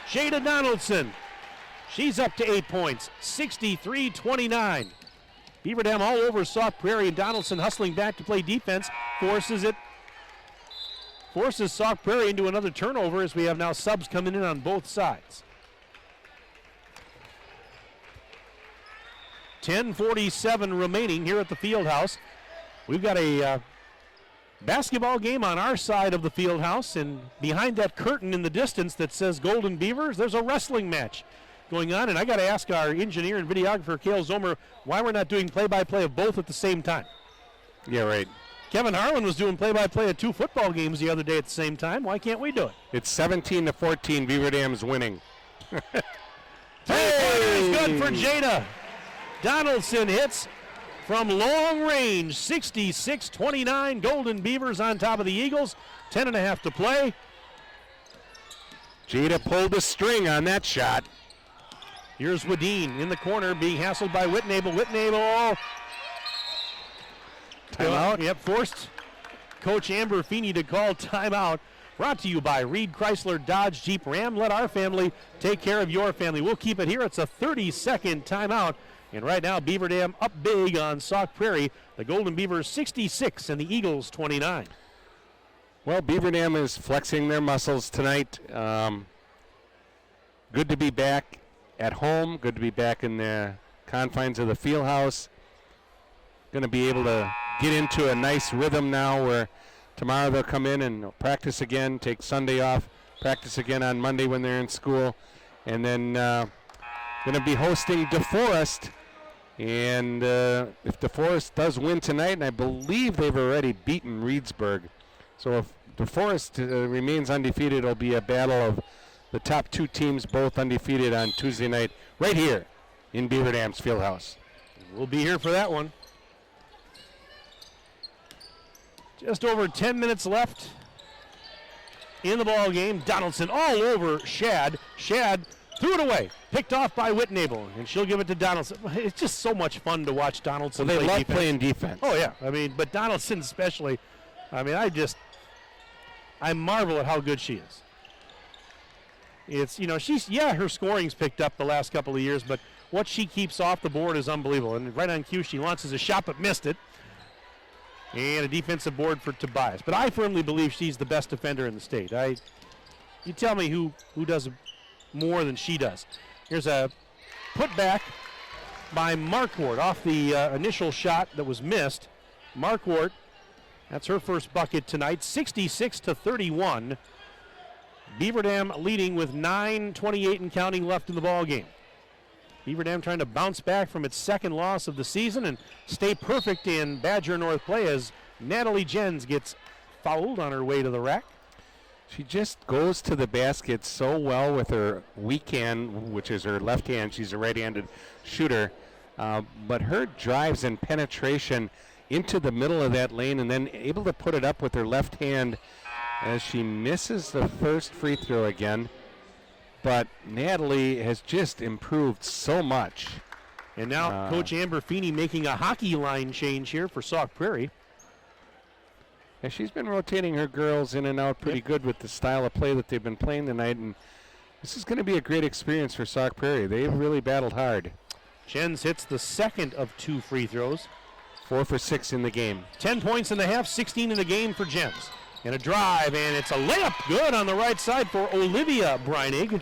Jada Donaldson. She's up to 8 points, 63-29. Beaver Dam all over Sauk Prairie, and Donaldson hustling back to play defense, forces Sauk Prairie into another turnover as we have now subs coming in on both sides. 10:47 remaining here at the Fieldhouse. We've got a basketball game on our side of the Fieldhouse, and behind that curtain in the distance that says Golden Beavers, there's a wrestling match going on, and I got to ask our engineer and videographer, Cale Zomer, why we're not doing play-by-play of both at the same time.
Yeah, right.
Kevin Harlan was doing play-by-play of two football games the other day at the same time. Why can't we do it?
It's 17-14. Beaver Dam's winning.
Hey! Good for Jada. Donaldson hits from long range, 66-29. Golden Beavers on top of the Eagles. 10.5 to play.
Jada pulled the string on that shot.
Here's Wadeen in the corner being hassled by Whitnable. Whitnable.
Timeout.
Yep, forced Coach Amber Feeney to call timeout. Brought to you by Reed Chrysler Dodge Jeep Ram. Let our family take care of your family. We'll keep it here. It's a 30-second timeout. And right now, Beaver Dam up big on Sauk Prairie. The Golden Beavers 66 and the Eagles 29.
Well, Beaver Dam is flexing their muscles tonight. Good to be back at home. Good to be back in the confines of the Fieldhouse. Going to be able to get into a nice rhythm now where tomorrow they'll come in and practice again, take Sunday off, practice again on Monday when they're in school, and then going to be hosting DeForest. And if DeForest does win tonight, and I believe they've already beaten Reedsburg, so if DeForest remains undefeated, it'll be a battle of the top two teams both undefeated on Tuesday night right here in Beaver Dam's Fieldhouse.
We'll be here for that one. Just over 10 minutes left in the ball game. Donaldson all over Shad. Shad threw it away, picked off by Whitnable, and she'll give it to Donaldson. It's just so much fun to watch Donaldson
Well, they
play
love
defense.
playing defense.
Oh, yeah. I mean, but Donaldson especially, I mean, I marvel at how good she is. It's, you know, her scoring's picked up the last couple of years, but what she keeps off the board is unbelievable. And right on cue, she launches a shot but missed it. And a defensive board for Tobias. But I firmly believe she's the best defender in the state. You tell me who does more than she does. Here's a putback by Markwart off the initial shot that was missed. Markwart, that's her first bucket tonight, 66-31. Beaver Dam leading with 9:28 and counting left in the ball game. Beaver Dam trying to bounce back from its second loss of the season and stay perfect in Badger North play as Natalie Jens gets fouled on her way to the rack.
She just goes to the basket so well with her weak hand, which is her left hand. She's a right-handed shooter. But her drives and penetration into the middle of that lane and then able to put it up with her left hand as she misses the first free throw again. But Natalie has just improved so much.
And now Coach Amber Feeney making a hockey line change here for Sauk Prairie.
Yeah, she's been rotating her girls in and out pretty good with the style of play that they've been playing tonight. And this is going to be a great experience for Sauk Prairie. They've really battled hard.
Jens hits the second of 2 free throws.
4 for 6 in the game.
10 points in the half, 16 in the game for Jens. And a drive, and it's a layup good on the right side for Olivia Breinig.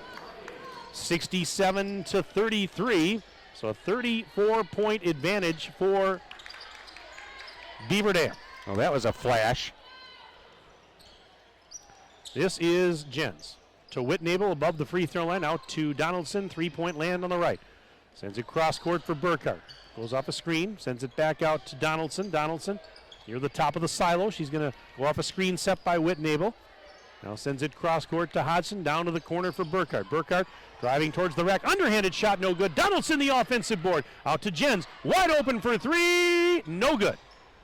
67-33. So a 34-point advantage for Beaver Dam.
Well, that was a flash.
This is Jens. To Whitnable above the free throw line, out to Donaldson. 3-point land on the right. Sends it cross court for Burkhart. Goes off a screen, sends it back out to Donaldson. Donaldson near the top of the silo. She's going to go off a screen set by Whitnable. Now sends it cross court to Hodgson, down to the corner for Burkhart. Burkhart driving towards the rack. Underhanded shot, no good. Donaldson, the offensive board. Out to Jens. Wide open for 3. No good.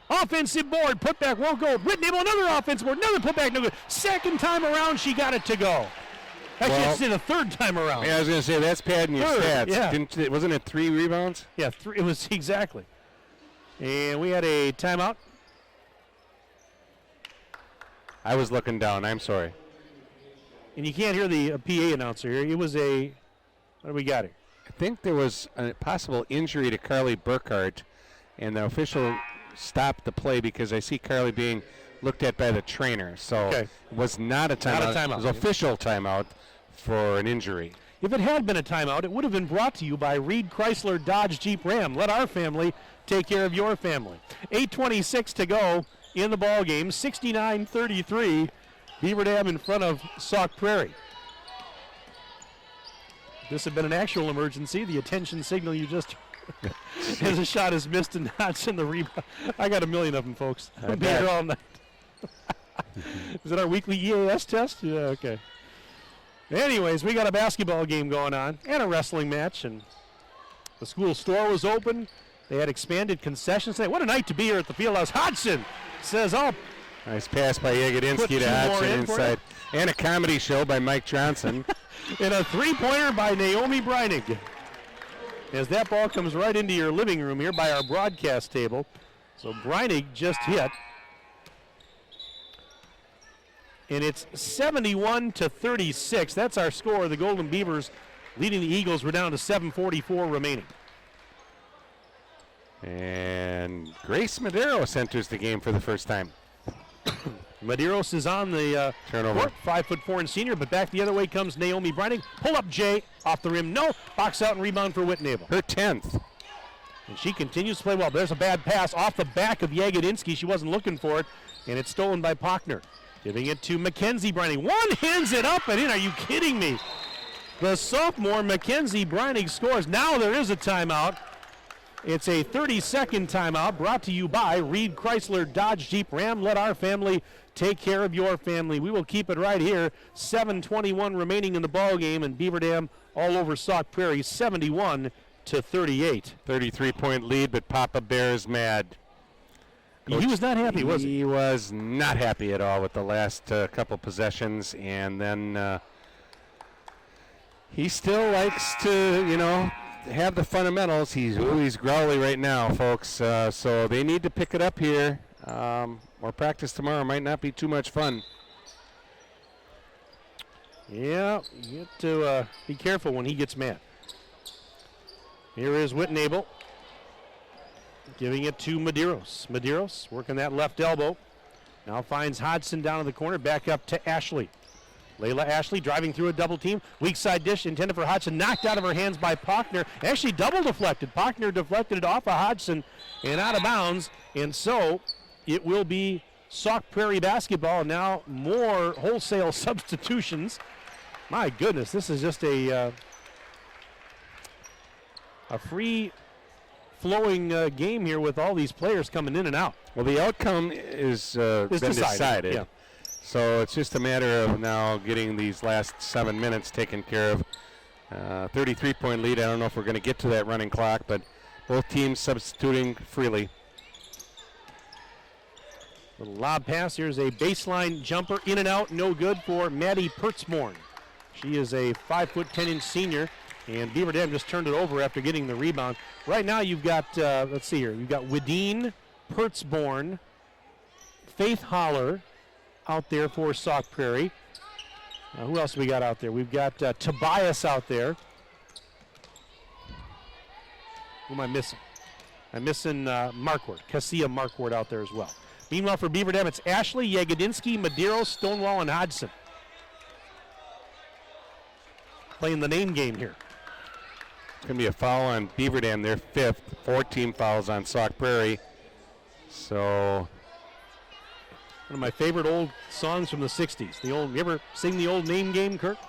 Offensive board. Putback won't go. Whitnable, another offensive board. Another putback, no good. Second time around, she got it to go. Actually, it's the third time around.
Yeah, I was going to say, that's padding your stats.
Yeah.
Wasn't it 3 rebounds?
Yeah, 3. It was exactly. And we had a timeout.
I was looking down. I'm sorry.
And you can't hear the PA announcer here. It was a, what do we got here?
I think there was a possible injury to Carly Burkhart, and the official stopped the play because I see Carly being looked at by the trainer. So it was not a timeout.
Not a timeout.
It was official timeout for an injury.
If it had been a timeout, it would have been brought to you by Reed Chrysler Dodge Jeep Ram. Let our family take care of your family. 8:26 to go in the ball game. 69-33. Beaver Dam in front of Sauk Prairie. If this had been an actual emergency, the attention signal you just as a shot is missed and Hodgson the rebound. I got a million of them, folks. I've been here all night. Is it our weekly EAS test? Yeah, okay. Anyways, we got a basketball game going on and a wrestling match, and the school store was open. They had expanded concessions today. What a night to be here at the Fieldhouse. Hodgson says, oh.
Nice pass by Yagodinsky to Hodgson inside. And a comedy show by Mike Johnson.
And a three-pointer by Naomi Breinig. As that ball comes right into your living room here by our broadcast table. So Breinig just hit. And it's 71-36. That's our score. The Golden Beavers leading the Eagles. We're down to 7:44 remaining.
And Grace Medeiros enters the game for the first time.
Medeiros is on the
turnover.
Court, 5'4" and senior, but back the other way comes Naomi Breinig. Pull up Jay off the rim. No. Box out and rebound for Whitnable.
Her 10th.
And she continues to play well. There's a bad pass off the back of Yagodinsky. She wasn't looking for it, and it's stolen by Pochner. Giving it to Mackenzie Breinig. One hands it up and in. Are you kidding me? The sophomore Mackenzie Breinig scores. Now there is a timeout. It's a 30-second timeout brought to you by Reed Chrysler Dodge Jeep Ram. Let our family take care of your family. We will keep it right here. 7:21 remaining in the ball game, and Beaver Dam all over Sauk Prairie, 71-38.
33-point lead, but Papa Bear's mad.
Coach, he was not happy, was he?
He was not happy at all with the last couple possessions, and then he still likes to, have the fundamentals. He's growly right now, folks. So they need to pick it up here. Or practice tomorrow might not be too much fun.
Yeah, you have to be careful when he gets mad. Here is Whitnable. Giving it to Medeiros. Medeiros working that left elbow. Now finds Hodgson down in the corner. Back up to Ashley. Layla Ashley driving through a double team. Weak side dish intended for Hodgson. Knocked out of her hands by Pochner. Actually double deflected. Pochner deflected it off of Hodgson and out of bounds. And so it will be Sauk Prairie basketball. Now more wholesale substitutions. My goodness, this is just a free flowing game here with all these players coming in and out.
Well, the outcome is been decided.
Yeah.
So it's just a matter of now getting these last 7 minutes taken care of. 33-point lead. I don't know if we're going to get to that running clock, but both teams substituting freely.
Little lob pass. Here's a baseline jumper. In and out. No good for Maddie Pertzborn. She is a 5'10" senior. And Beaver Dam just turned it over after getting the rebound. Right now you've got, let's see here, you've got Wideen, Pertzborn, Faith Holler out there for Sauk Prairie. Who else we got out there? We've got Tobias out there. Who am I missing? I'm missing Markward, Cassia Markward out there as well. Meanwhile for Beaver Dam, it's Ashley, Yagodinsky, Medeiros, Stonewall, and Hodgson. Playing the name game here.
It's going to be a foul on Beaver Dam, their 5th. 14 fouls on Sauk Prairie. So,
one of my favorite old songs from the 60s. You ever sing the old name game, Kirk?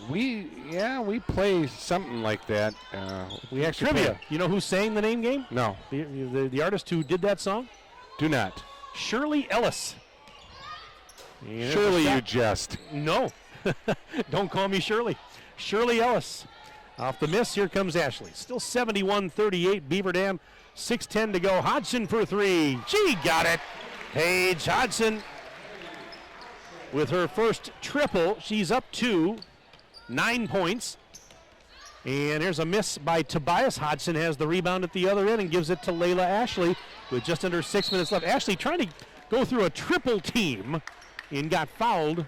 we play something like that. We actually
Trivia.
play.
You know who sang the name game?
No.
The artist who did that song?
Do not.
Shirley Ellis. And
Surely you jest.
No. Don't call me Shirley. Shirley Ellis. Off the miss, here comes Ashley. Still 71-38, Beaver Dam, 6:10 to go. Hodgson for 3. She got it. Paige Hodgson with her first triple. She's up to 9 points. And here's a miss by Tobias. Hodgson has the rebound at the other end and gives it to Layla Ashley with just under 6 minutes left. Ashley trying to go through a triple team and got fouled.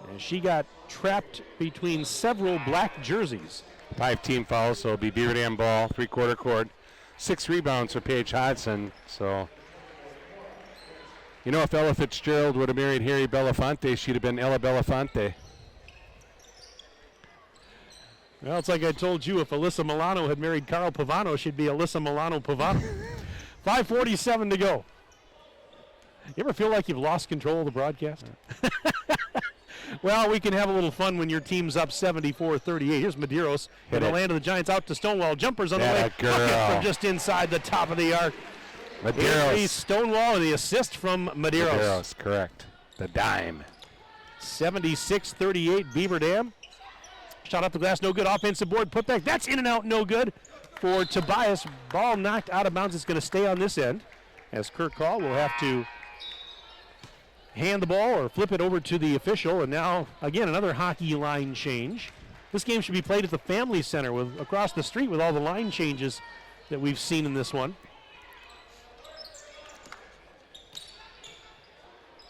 And she got trapped between several black jerseys.
5 team fouls, so it'll be Beaver Dam ball, 3/4 court. 6 rebounds for Paige Hodgson. So, you know, if Ella Fitzgerald would have married Harry Belafonte, she'd have been Ella Belafonte.
Well, it's like I told you, if Alyssa Milano had married Carl Pavano, she'd be Alyssa Milano Pavano. 5:47 to go. You ever feel like you've lost control of the broadcast? Well, we can have a little fun when your team's up 74-38. Here's Medeiros in the land of the Giants out to Stonewall. Jumpers on the way. Bucket from just inside the top of the arc.
Medeiros.
Stonewall and the assist from Medeiros.
Medeiros, correct. The dime.
76-38 Beaver Dam. Shot up the glass, no good. Offensive board, put back. That's in and out, no good for Tobias. Ball knocked out of bounds. It's going to stay on this end. As Kirk Hall will have to hand the ball or flip it over to the official. And now, again, another hockey line change. This game should be played at the Family Center across the street with all the line changes that we've seen in this one.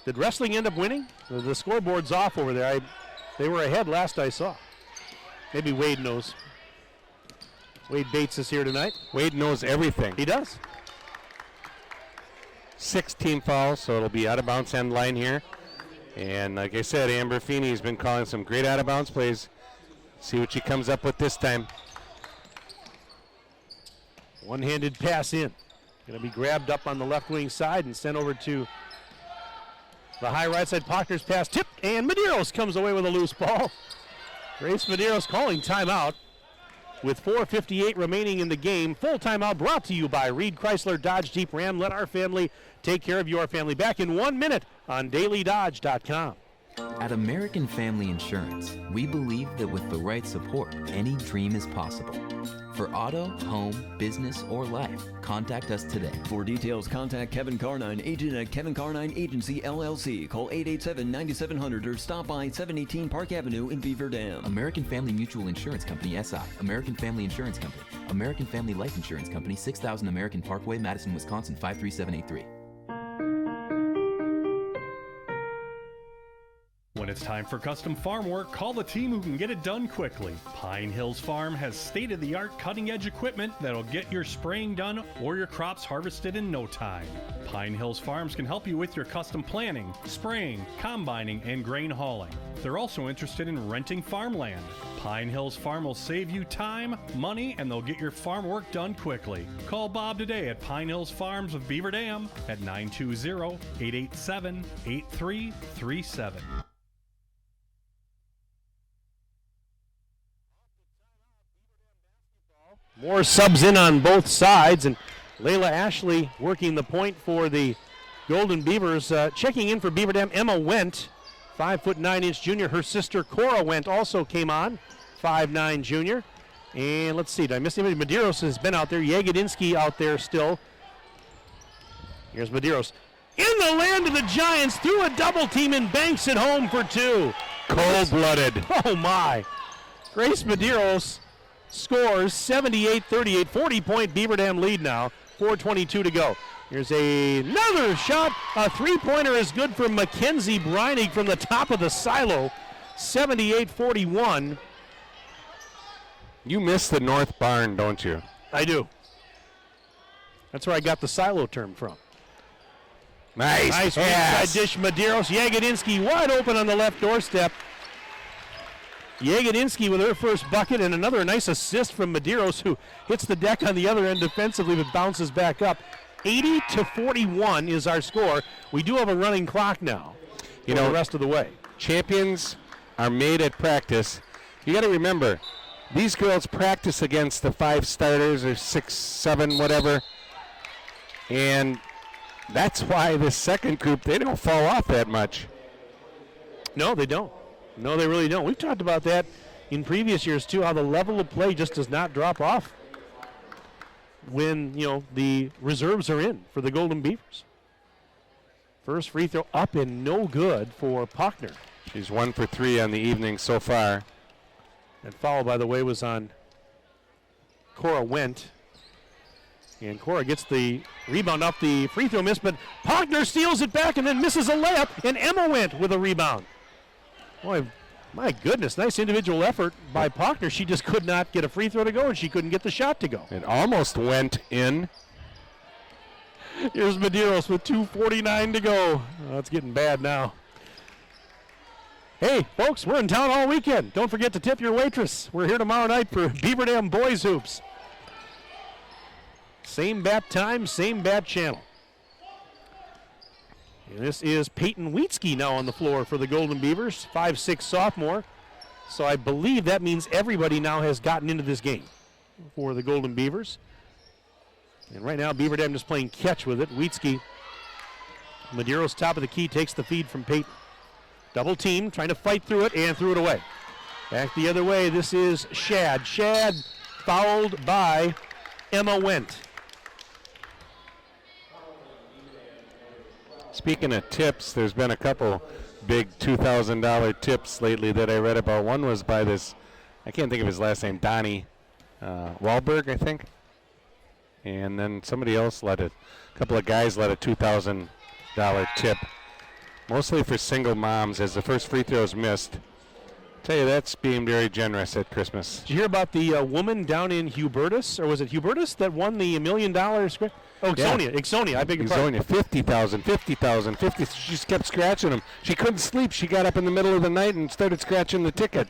Did wrestling end up winning? The scoreboard's off over there. They were ahead last I saw. Maybe Wade knows. Wade Bates is here tonight.
Wade knows everything.
He does.
6 team fouls, so it'll be out of bounds end line here. And like I said, Amber Feeney has been calling some great out of bounds plays. See what she comes up with this time.
One-handed pass in. Going to be grabbed up on the left wing side and sent over to the high right side. Pockner's pass tipped, and Medeiros comes away with a loose ball. Grace Medeiros calling timeout with 4:58 remaining in the game. Full timeout brought to you by Reed Chrysler Dodge Jeep Ram. Let our family take care of your family. Back in 1 minute on dailydodge.com.
At American Family Insurance, we believe that with the right support, any dream is possible. For auto, home, business, or life, contact us today.
For details, contact Kevin Carnine, agent at Kevin Carnine Agency, LLC. Call 887-9700 or stop by 718 Park Avenue in Beaver Dam.
American Family Mutual Insurance Company, SI. American Family Insurance Company. American Family Life Insurance Company, 6000 American Parkway, Madison, Wisconsin, 53783.
When it's time for custom farm work, call the team who can get it done quickly. Pine Hills Farm has state-of-the-art cutting-edge equipment that'll get your spraying done or your crops harvested in no time. Pine Hills Farms can help you with your custom planting, spraying, combining, and grain hauling. They're also interested in renting farmland. Pine Hills Farm will save you time, money, and they'll get your farm work done quickly. Call Bob today at Pine Hills Farms of Beaver Dam at 920-887-8337.
More subs in on both sides, and Layla Ashley working the point for the Golden Beavers. Checking in for Beaver Dam, Emma Wendt, 5'9" junior. Her sister Cora Wendt also came on, 5'9" junior. And let's see, did I miss anybody? Medeiros has been out there. Yagodinsky out there still. Here's Medeiros. In the land of the Giants, through a double team and banks it home for 2.
Cold-blooded.
Oh, my. Grace Medeiros scores 78-38, 40-point Beaver Dam lead now, 4:22 to go. Here's another shot. A three-pointer is good for Mackenzie Breinig from the top of the silo, 78-41.
You miss the north barn, don't you?
I do. That's where I got the silo term from.
Nice
inside dish. Medeiros. Yagodinsky wide open on the left doorstep. Yagodinsky with her first bucket and another nice assist from Medeiros, who hits the deck on the other end defensively but bounces back up. 80-41 is our score. We do have a running clock now. You know, the rest of the way.
Champions are made at practice. You got to remember, these girls practice against the 5 starters or 6, 7, whatever. And that's why this second group, they don't fall off that much.
No, they don't. No, they really don't. We've talked about that in previous years, too, how the level of play just does not drop off when, the reserves are in for the Golden Beavers. First free throw up and no good for Puckner.
She's 1 for 3 on the evening so far.
That foul, by the way, was on Cora Wendt. And Cora gets the rebound off the free throw miss, but Puckner steals it back and then misses a layup, and Emma Wendt with a rebound. Boy, my goodness, nice individual effort by Puckner. She just could not get a free throw to go, and she couldn't get the shot to go.
It almost went in.
Here's Medeiros with 2:49 to go. Oh, it's getting bad now. Hey, folks, we're in town all weekend. Don't forget to tip your waitress. We're here tomorrow night for Beaver Dam Boys Hoops. Same bat time, same bat channel. And this is Peyton Wheatsky now on the floor for the Golden Beavers, 5'6" sophomore. So I believe that means everybody now has gotten into this game for the Golden Beavers. And right now, Beaver Dam just playing catch with it. Wheatsky, Medeiros top of the key, takes the feed from Peyton. Double team, trying to fight through it and threw it away. Back the other way, this is Shad. Shad fouled by Emma Wendt.
Speaking of tips, there's been a couple big $2,000 tips lately that I read about. One was by this, I can't think of his last name, Donnie Wahlberg, I think. And then somebody else a couple of guys let a $2,000 tip, mostly for single moms as the first free throw is missed. Tell you, that's being very generous at Christmas.
Did you hear about the woman down in Hubertus, or was it Hubertus, that won the $1 million? Oh, Ixonia, I beg your pardon.
$50,000, $50,000. She just kept scratching them. She couldn't sleep. She got up in the middle of the night and started scratching the ticket.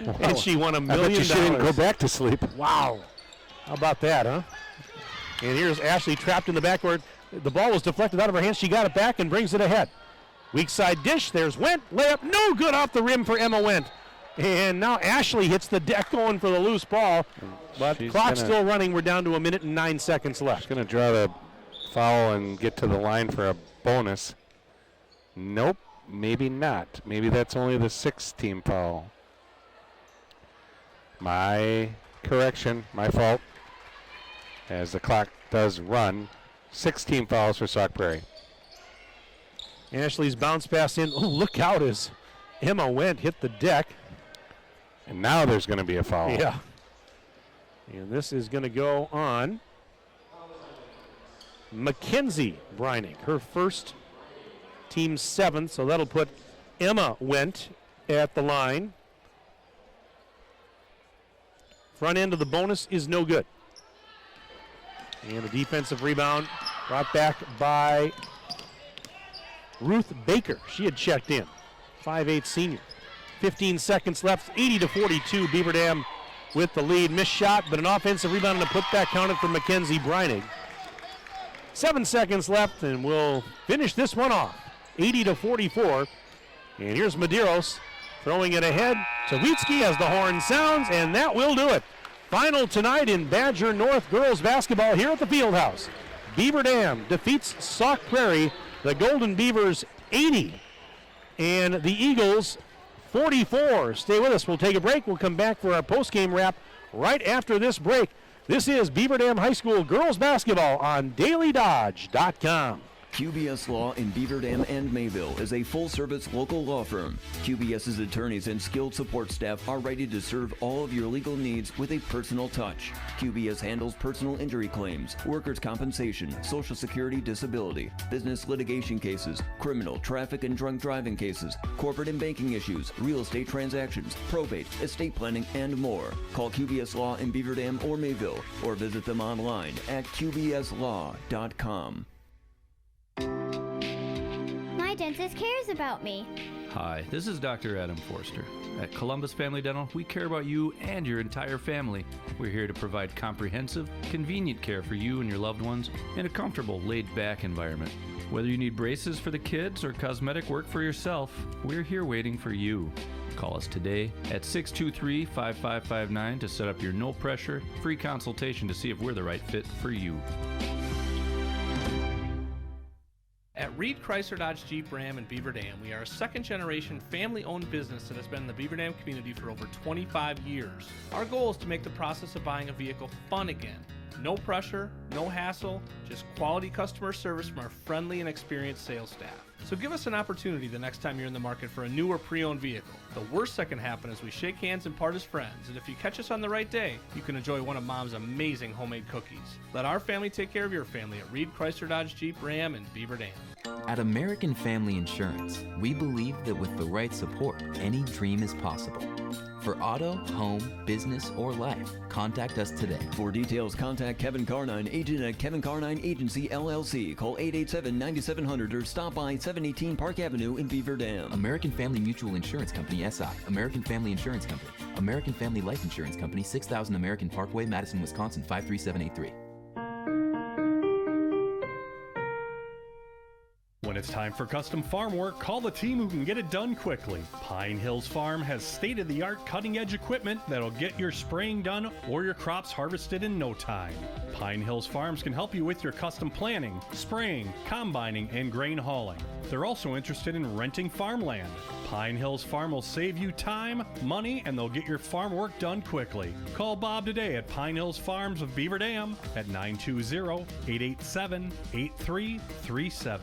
Wow. And she won $1 million.
I bet she didn't go back to sleep.
Wow. How about that, huh? And here's Ashley trapped in the backcourt. The ball was deflected out of her hands. She got it back and brings it ahead. Weak side dish. There's Wendt. Layup. No good off the rim for Emma Wendt. And now Ashley hits the deck going for the loose ball. But clock's still running. We're down to 1 minute and 9 seconds left.
She's going to draw the foul and get to the line for a bonus. Nope. Maybe not. Maybe that's only the 6th team foul. My correction. My fault. As the clock does run. 6 team fouls for Sauk Prairie.
Ashley's bounce pass in. Oh, look out as Emma Wendt hit the deck.
And now there's going to be a foul.
Yeah. And this is going to go on Mackenzie Breinig, her first, team 7th. So that'll put Emma Wendt at the line. Front end of the bonus is no good. And a defensive rebound brought back by Ruth Baker. She had checked in. 5'8" senior. 15 seconds left. 80-42. Beaver Dam with the lead. Missed shot, but an offensive rebound and a putback counted for Mackenzie Breinig. 7 seconds left, and we'll finish this one off. 80-44. And here's Medeiros throwing it ahead to Wheatsky as the horn sounds, and that will do it. Final tonight in Badger North girls basketball here at the Fieldhouse. Beaver Dam defeats Sauk Prairie. The Golden Beavers 80 and the Eagles 44. Stay with us. We'll take a break. We'll come back for our post-game wrap right after this break. This is Beaver Dam High School girls basketball on DailyDodge.com.
QBS Law in Beaver Dam and Mayville is a full-service local law firm. QBS's attorneys and skilled support staff are ready to serve all of your legal needs with a personal touch. QBS handles personal injury claims, workers' compensation, Social Security disability, business litigation cases, criminal, traffic, and drunk driving cases, corporate and banking issues, real estate transactions, probate, estate planning, and more. Call QBS Law in Beaver Dam or Mayville, or visit them online at qbslaw.com.
My dentist cares about me.
Hi, this is Dr. Adam Forster. At Columbus Family Dental, we care about you and your entire family. We're here to provide comprehensive, convenient care for you and your loved ones in a comfortable, laid-back environment. Whether you need braces for the kids or cosmetic work for yourself, we're here waiting for you. Call us today at 623-5559 to set up your no-pressure, free consultation to see if we're the right fit for you.
At Reed Chrysler Dodge Jeep Ram in Beaver Dam, we are a second-generation family-owned business that has been in the Beaver Dam community for over 25 years. Our goal is to make the process of buying a vehicle fun again. No pressure, no hassle, just quality customer service from our friendly and experienced sales staff. So give us an opportunity the next time you're in the market for a new or pre-owned vehicle. The worst that can happen is we shake hands and part as friends, and if you catch us on the right day, you can enjoy one of Mom's amazing homemade cookies. Let our family take care of your family at Reed Chrysler Dodge Jeep Ram in Beaver Dam.
At American Family Insurance, we believe that with the right support, any dream is possible. For auto, home, business, or life, contact us today.
For details, contact Kevin Carnine, agent at Kevin Carnine Agency, LLC. Call 887-9700 or stop by 718 Park Avenue in Beaver Dam.
American Family Mutual Insurance Company, SI. American Family Insurance Company. American Family Life Insurance Company, 6000 American Parkway, Madison, Wisconsin, 53783.
When it's time for custom farm work, call the team who can get it done quickly. Pine Hills Farm has state-of-the-art cutting-edge equipment that'll get your spraying done or your crops harvested in no time. Pine Hills Farms can help you with your custom planting, spraying, combining, and grain hauling. They're also interested in renting farmland. Pine Hills Farm will save you time, money, and they'll get your farm work done quickly. Call Bob today at Pine Hills Farms of Beaver Dam at 920-887-8337.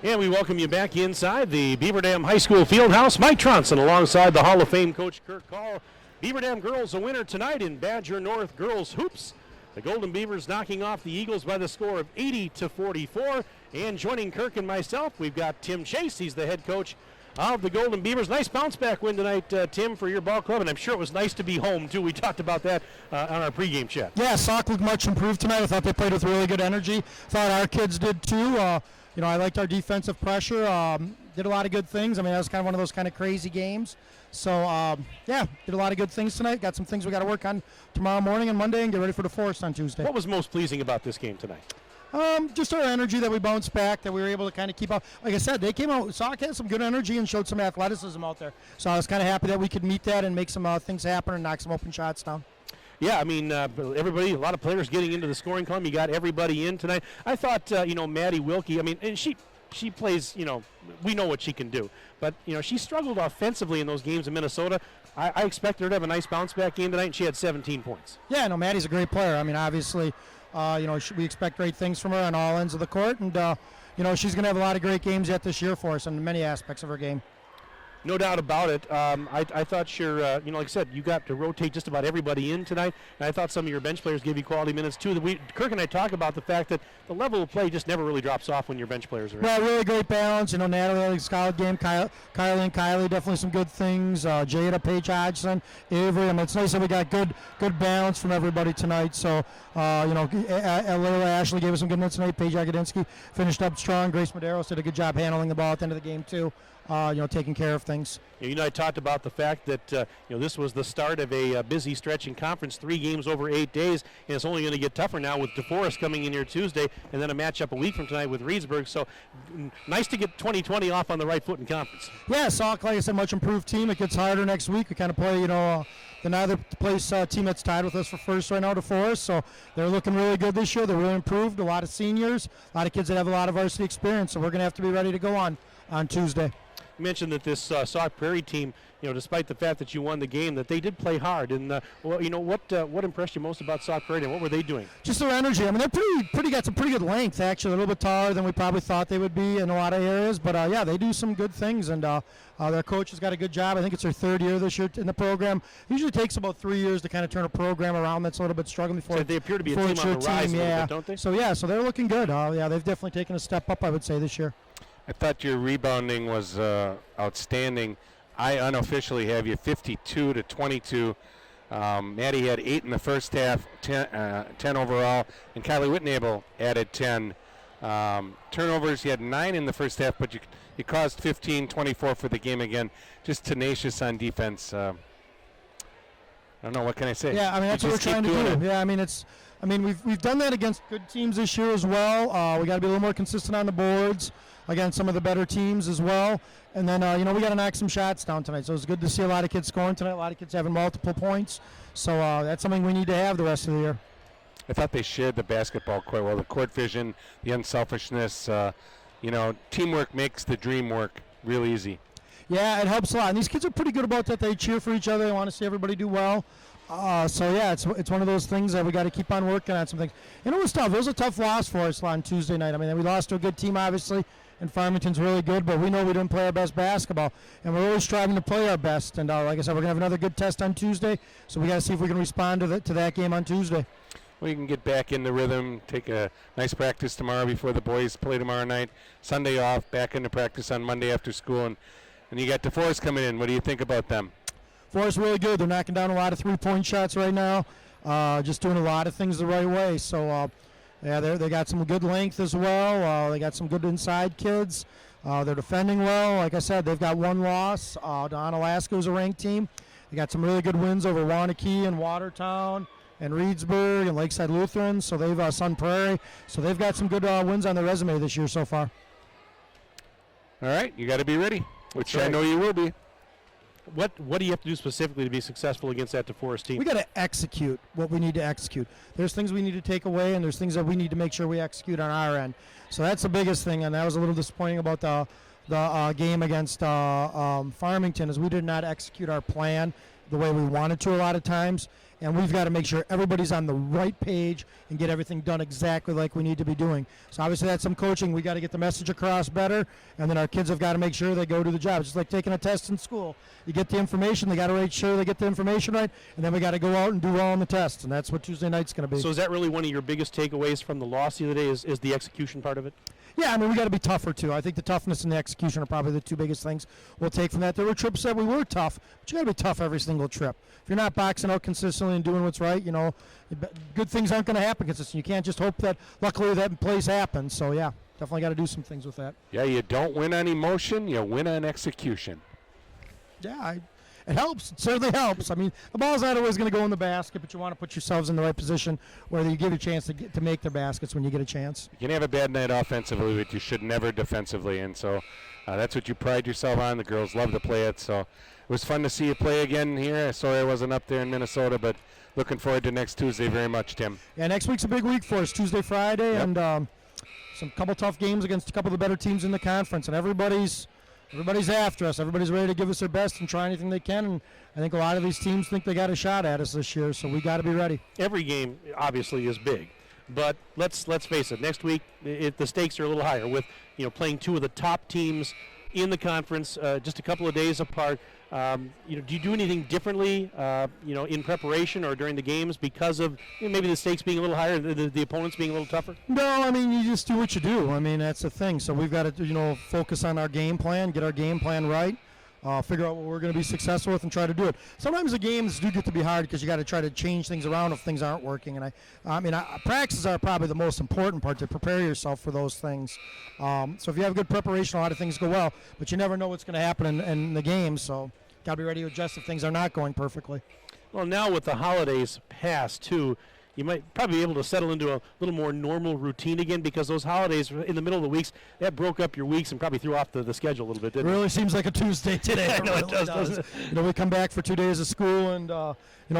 And we welcome you back inside the Beaver Dam High School Fieldhouse. Mike Tronson alongside the Hall of Fame coach Kirk Call. Beaver Dam girls a winner tonight in Badger North girls hoops. The Golden Beavers knocking off the Eagles by the score of 80-44. And joining Kirk and myself, we've got Tim Chase. He's the head coach of the Golden Beavers. Nice bounce-back win tonight, Tim, for your ball club, and I'm sure it was nice to be home, too. We talked about that on our pregame chat.
Yeah, Sauk looked much improved tonight. I thought they played with really good energy. Thought our kids did, too. I liked our defensive pressure. Did a lot of good things. I mean, that was kind of one of those kind of crazy games. So, did a lot of good things tonight. Got some things we got to work on tomorrow morning and Monday and get ready for the Forest on Tuesday.
What was most pleasing about this game tonight?
Just our energy that we bounced back, that we were able to kind of keep up. Like I said, they came out, Sauk had some good energy and showed some athleticism out there. So I was kind of happy that we could meet that and make some things happen and knock some open shots down.
Yeah, I mean, everybody, a lot of players getting into the scoring column. You got everybody in tonight. I thought, Maddie Wilkie, I mean, and she plays, we know what she can do. But, she struggled offensively in those games in Minnesota. I expected her to have a nice bounce-back game tonight, and she had 17 points.
Yeah, no, Maddie's a great player. I mean, obviously, we expect great things from her on all ends of the court. And, she's going to have a lot of great games yet this year for us in many aspects of her game.
No doubt about it. I thought like I said, you got to rotate just about everybody in tonight. And I thought some of your bench players gave you quality minutes, too. Kirk and I talk about the fact that the level of play just never really drops off when your bench players are in.
Well, really great balance. Natalie had a solid game. Kylie and Kylie, definitely some good things. Jada, Paige Hodgson, Avery. I mean, it's nice that we got good balance from everybody tonight. So, Layla Ashley gave us some good minutes tonight. Paige Agadinsky finished up strong. Grace Medeiros did a good job handling the ball at the end of the game, too. Taking care of things.
I talked about the fact that this was the start of a busy stretch in conference, 3 games over 8 days, and it's only going to get tougher now with DeForest coming in here Tuesday, and then a matchup a week from tonight with Reedsburg. So nice to get 2020 off on the right foot in conference.
Yeah, Sauk, like I said, much improved team. It gets harder next week. We kind of play, the other place team that's tied with us for first right now, DeForest. So they're looking really good this year. They're really improved. A lot of seniors, a lot of kids that have a lot of varsity experience. So we're going to have to be ready to go on Tuesday.
You mentioned that this Sauk Prairie team, despite the fact that you won the game, that they did play hard. And what impressed you most about Sauk Prairie, and what were they doing?
Just their energy. I mean, they're pretty got some pretty good length, actually. A little bit taller than we probably thought they would be in a lot of areas. But yeah, they do some good things, and their coach has got a good job. I think it's their third year this year in the program. It usually takes about 3 years to kind of turn a program around that's a little bit struggling before.
So they appear to be a team on the rise a little bit, don't they?
So yeah, so they're looking good. Yeah, they've definitely taken a step up, I would say, this year.
I thought your rebounding was outstanding. I unofficially have you 52 to 22. Maddie had 8 in the first half, 10 overall, and Kylie Whitnable added 10. Turnovers, you had 9 in the first half, but you caused 15, 24 for the game again. Just tenacious on defense. I don't know, what can I say?
Yeah, I mean, that's what we're trying to do. Yeah, I mean, we've done that against good teams this year as well. We got to be a little more consistent on the boards against some of the better teams as well. And then, we got to knock some shots down tonight. So it's good to see a lot of kids scoring tonight, a lot of kids having multiple points. So that's something we need to have the rest of the year.
I thought they shared the basketball quite well. The court vision, the unselfishness, teamwork makes the dream work real easy.
Yeah, it helps a lot. And these kids are pretty good about that. They cheer for each other. They want to see everybody do well. So, yeah, it's one of those things that we got to keep on working on some things. It was tough. It was a tough loss for us on Tuesday night. I mean, we lost to a good team, obviously, and Farmington's really good, but we know we didn't play our best basketball, and we're always striving to play our best. And like I said, we're going to have another good test on Tuesday, so we got to see if we can respond to that game on Tuesday.
Well, you can get back in the rhythm, take a nice practice tomorrow before the boys play tomorrow night, Sunday off, back into practice on Monday after school, and you got DeForest coming in. What do you think about them?
Forest really good. They're knocking down a lot of three-point shots right now, just doing a lot of things the right way. So, they got some good length as well. They got some good inside kids. They're defending well. Like I said, they've got one loss. Don Alaska is a ranked team. They got some really good wins over Waunakee and Watertown and Reedsburg and Lakeside Lutheran. So they've Sun Prairie. So they've got some good wins on their resume this year so far.
All right, you got to be ready, which I know you will be.
What do you have to do specifically to be successful against that DeForest team?
We got to execute what we need to execute. There's things we need to take away, and there's things that we need to make sure we execute on our end. So that's the biggest thing, and that was a little disappointing about the game against Farmington, is we did not execute our plan the way we wanted to a lot of times, and we've got to make sure everybody's on the right page and get everything done exactly like we need to be doing. So obviously that's some coaching. We got to get the message across better, and then our kids have got to make sure they go to the job. It's just like taking a test in school. You get the information, they got to make sure they get the information right, and then we got to go out and do well on the test, and that's what Tuesday night's going to be.
So is that really one of your biggest takeaways from the loss the other day, is the execution part of it?
Yeah, I mean, we got to be tougher, too. I think the toughness and the execution are probably the two biggest things we'll take from that. There were trips that we were tough, but you got to be tough every single trip. If you're not boxing out consistently and doing what's right, good things aren't going to happen consistently. You can't just hope that, luckily, that plays happens. So, yeah, definitely got to do some things with that.
Yeah, you don't win on emotion, you win on execution.
Yeah, it helps. It certainly helps. I mean, the ball's not always going to go in the basket, but you want to put yourselves in the right position where you give a chance to make their baskets when you get a chance.
You can have a bad night offensively, but you should never defensively, and so that's what you pride yourself on. The girls love to play it, so it was fun to see you play again here. Sorry I wasn't up there in Minnesota, but looking forward to next Tuesday very much, Tim.
Yeah, next week's a big week for us, Tuesday, Friday, and some couple tough games against a couple of the better teams in the conference, and everybody's after us. Everybody's ready to give us their best and try anything they can, and I think a lot of these teams think they got a shot at us this year, so we got to be ready.
Every game, obviously, is big, but let's face it. Next week, the stakes are a little higher with playing two of the top teams in the conference, just a couple of days apart. Do you do anything differently, in preparation or during the games because of maybe the stakes being a little higher, the opponents being a little tougher?
No, I mean, you just do what you do. I mean, that's the thing. So we've got to, focus on our game plan, get our game plan right, figure out what we're going to be successful with, and try to do it. Sometimes the games do get to be hard because you got to try to change things around if things aren't working. And practices are probably the most important part to prepare yourself for those things. So if you have good preparation, a lot of things go well, but you never know what's going to happen in the game. So got to be ready to adjust if things are not going perfectly.
Well, now with the holidays past, too, you might probably be able to settle into a little more normal routine again, because those holidays in the middle of the weeks, that broke up your weeks and probably threw off the schedule a little bit, didn't
It really seems like a Tuesday today.
I know it
really
does, doesn't it?
You know, we come back for 2 days of school and,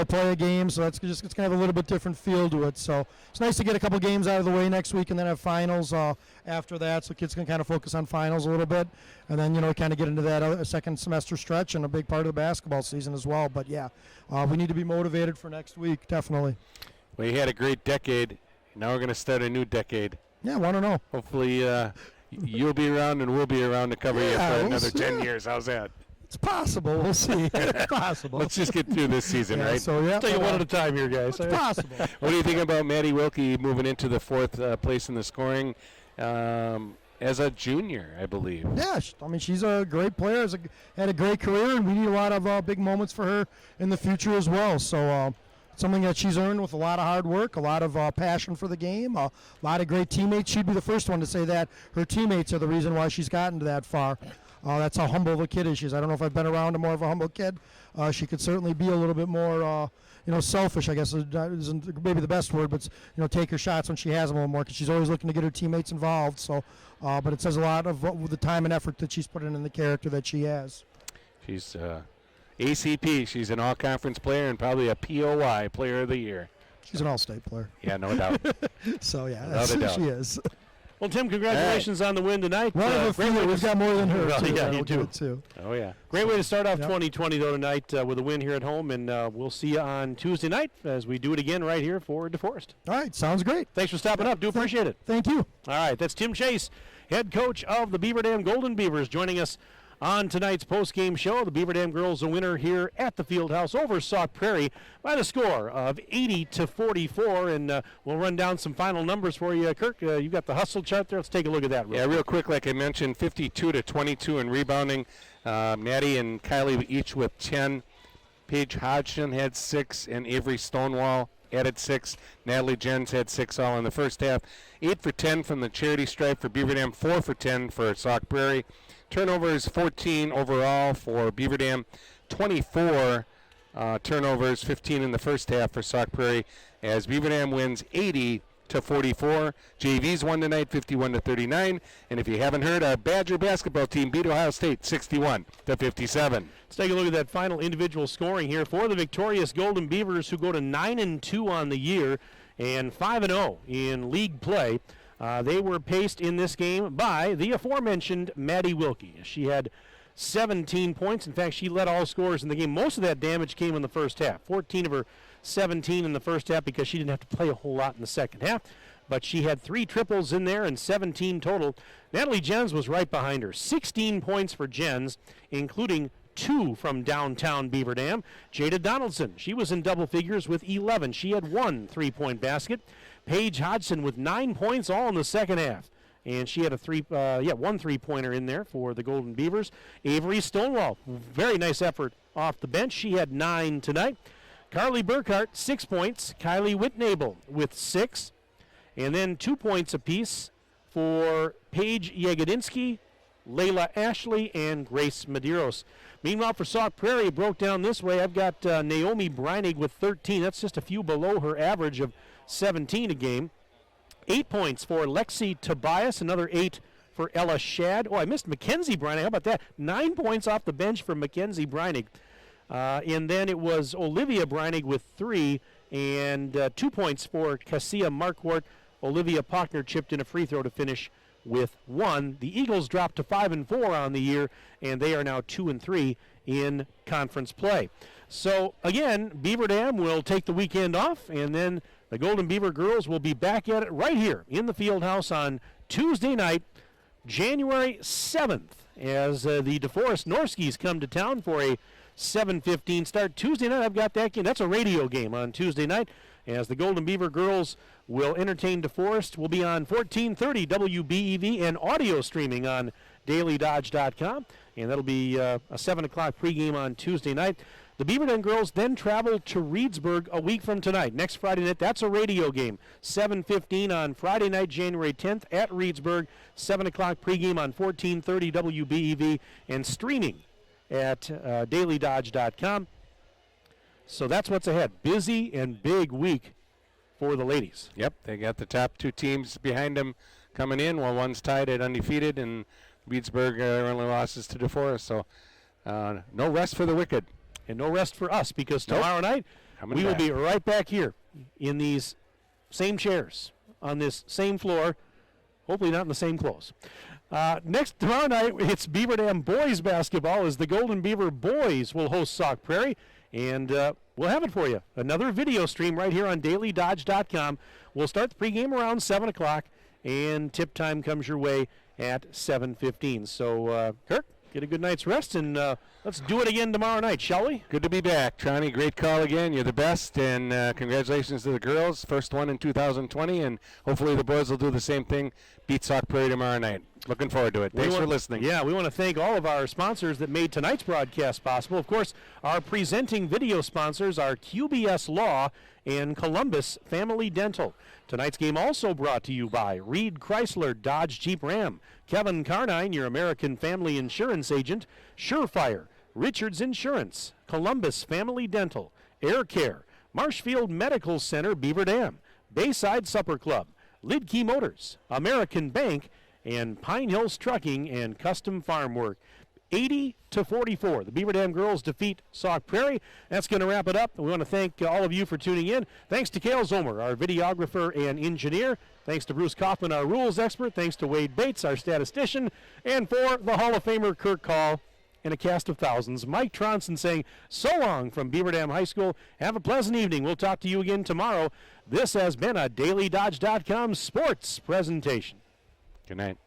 play a game, so it's going to have a little bit different feel to it. So it's nice to get a couple games out of the way next week and then have finals after that, so kids can kind of focus on finals a little bit. And then, kind of get into that second semester stretch and a big part of the basketball season as well. But, yeah, we need to be motivated for next week, definitely.
Well, you had a great decade. Now we're going to start a new decade.
Yeah, want to know.
Hopefully you'll be around and we'll be around to cover you for another 10 years. How's that?
It's possible. We'll see. It's possible.
Let's just get through this season, right?
So, yeah.
Take it one at a time here, guys.
It's possible.
What do you think about Maddie Wilkie moving into the fourth place in the scoring as a junior, I believe?
Yeah, she's a great player. Had a great career, and we need a lot of big moments for her in the future as well. So something that she's earned with a lot of hard work, a lot of passion for the game, a lot of great teammates. She'd be the first one to say that her teammates are the reason why she's gotten to that far. That's how humble of a kid she is. I don't know if I've been around a more of a humble kid. She could certainly be a little bit more, selfish, I guess isn't maybe the best word, but, take her shots when she has them a little more, because she's always looking to get her teammates involved. So, but it says a lot of the time and effort that she's put in the character that she has.
She's ACP. She's an all-conference player and probably a POY player of the year.
She's an all-state player.
Yeah, no doubt.
So, yeah,
Without a doubt.
She is.
Well, Tim, congratulations on the win tonight.
We've got more than her.
Well,
too.
yeah, you do.
Too.
Oh, yeah.
Great way to start off 2020, though, tonight with a win here at home, and we'll see you on Tuesday night as we do it again right here for DeForest.
All right, sounds great.
Thanks for stopping up. Do appreciate it.
Thank you.
All right, that's Tim Chase, head coach of the Beaver Dam Golden Beavers, joining us on tonight's post-game show. The Beaver Dam girls a winner here at the Fieldhouse over Sauk Prairie by the score of 80-44, and we'll run down some final numbers for you. Kirk, you've got the hustle chart there. Let's take a look at that.
Real quick, like I mentioned, 52-22 in rebounding. Maddie and Kylie each with 10. Paige Hodgson had 6, and Avery Stonewall added 6. Natalie Jens had 6 all in the first half. 8 for 10 from the charity stripe for Beaver Dam, 4 for 10 for Sauk Prairie. Turnovers 14 overall for Beaver Dam, 24 turnovers, 15 in the first half for Sauk Prairie, as Beaver Dam wins 80-44. JVs won tonight 51-39, and if you haven't heard, our Badger basketball team beat Ohio State 61-57.
Let's take a look at that final individual scoring here for the victorious Golden Beavers, who go to 9-2 on the year and 5-0 in league play. They were paced in this game by the aforementioned Maddie Wilkie. She had 17 points. In fact, she led all scorers in the game. Most of that damage came in the first half. 14 of her 17 in the first half because she didn't have to play a whole lot in the second half. But she had 3 triples in there and 17 total. Natalie Jens was right behind her. 16 points for Jens, including 2 from downtown Beaver Dam. Jada Donaldson, she was in double figures with 11. She had 1 3-point basket. Paige Hodgson with 9 points all in the second half. And she had a 1 3-pointer in there for the Golden Beavers. Avery Stonewall, very nice effort off the bench. She had 9 tonight. Carly Burkhart, 6 points. Kylie Whitnable with 6. And then 2 points apiece for Paige Yagodinsky, Layla Ashley, and Grace Medeiros. Meanwhile, for Sauk Prairie, it broke down this way. I've got Naomi Breinig with 13. That's just a few below her average of 17 a game. 8 points for Lexi Tobias, another 8 for Ella Shad. Oh, I missed Mackenzie Breinig. How about that? 9 points off the bench for Mackenzie Breinig. And then it was Olivia Breinig with 3 and 2 points for Cassia Marquardt. Olivia Pochner chipped in a free throw to finish with 1. The Eagles dropped to 5-4 on the year, and they are now 2-3 in conference play. So, again, Beaver Dam will take the weekend off, and then the Golden Beaver girls will be back at it right here in the Fieldhouse on Tuesday night, January 7th, as the DeForest Norskies come to town for a 7:15 start. Tuesday night, I've got that game. That's a radio game on Tuesday night, as the Golden Beaver girls will entertain DeForest. Will be on 1430 WBEV and audio streaming on dailydodge.com, and that'll be a 7 o'clock pregame on Tuesday night. The Beaver Dam girls then travel to Reedsburg a week from tonight. Next Friday night, that's a radio game. 7:15 on Friday night, January 10th at Reedsburg. 7 o'clock pregame on 1430 WBEV and streaming at dailydodge.com. So that's what's ahead. Busy and big week for the ladies.
Yep, they got the top two teams behind them coming in, while one's tied at undefeated, and Weedsburg only losses to DeForest. So no rest for the Wicked.
And no rest for us, because tomorrow night we will be right back here in these same chairs on this same floor, hopefully not in the same clothes. Next, tomorrow night, it's Beaver Dam boys basketball as the Golden Beaver boys will host Sauk Prairie, and we'll have it for you. Another video stream right here on dailydodge.com. We'll start the pregame around 7 o'clock, and tip time comes your way at 7:15. So, Kirk, get a good night's rest, and let's do it again tomorrow night, shall we?
Good to be back, Tronny. Great call again. You're the best, and congratulations to the girls. First one in 2020, and hopefully the boys will do the same thing, beat Sauk Prairie tomorrow night. Looking forward to it. Thanks for listening.
Yeah, we want to thank all of our sponsors that made tonight's broadcast possible. Of course, our presenting video sponsors are QBS Law and Columbus Family Dental. Tonight's game also brought to you by Reed Chrysler Dodge Jeep Ram, Kevin Carnine, your American Family Insurance agent, Surefire, Richards Insurance, Columbus Family Dental, Air Care, Marshfield Medical Center, Beaver Dam, Bayside Supper Club, Lidkey Motors, American Bank, and Pine Hills Trucking and Custom Farm Work. 80-44. The Beaver Dam girls defeat Sauk Prairie. That's going to wrap it up. We want to thank all of you for tuning in. Thanks to Cale Zomer, our videographer and engineer. Thanks to Bruce Kaufman, our rules expert. Thanks to Wade Bates, our statistician. And for the Hall of Famer Kirk Call and a cast of thousands, Mike Tronson saying so long from Beaver Dam High School. Have a pleasant evening. We'll talk to you again tomorrow. This has been a DailyDodge.com sports presentation.
Good night.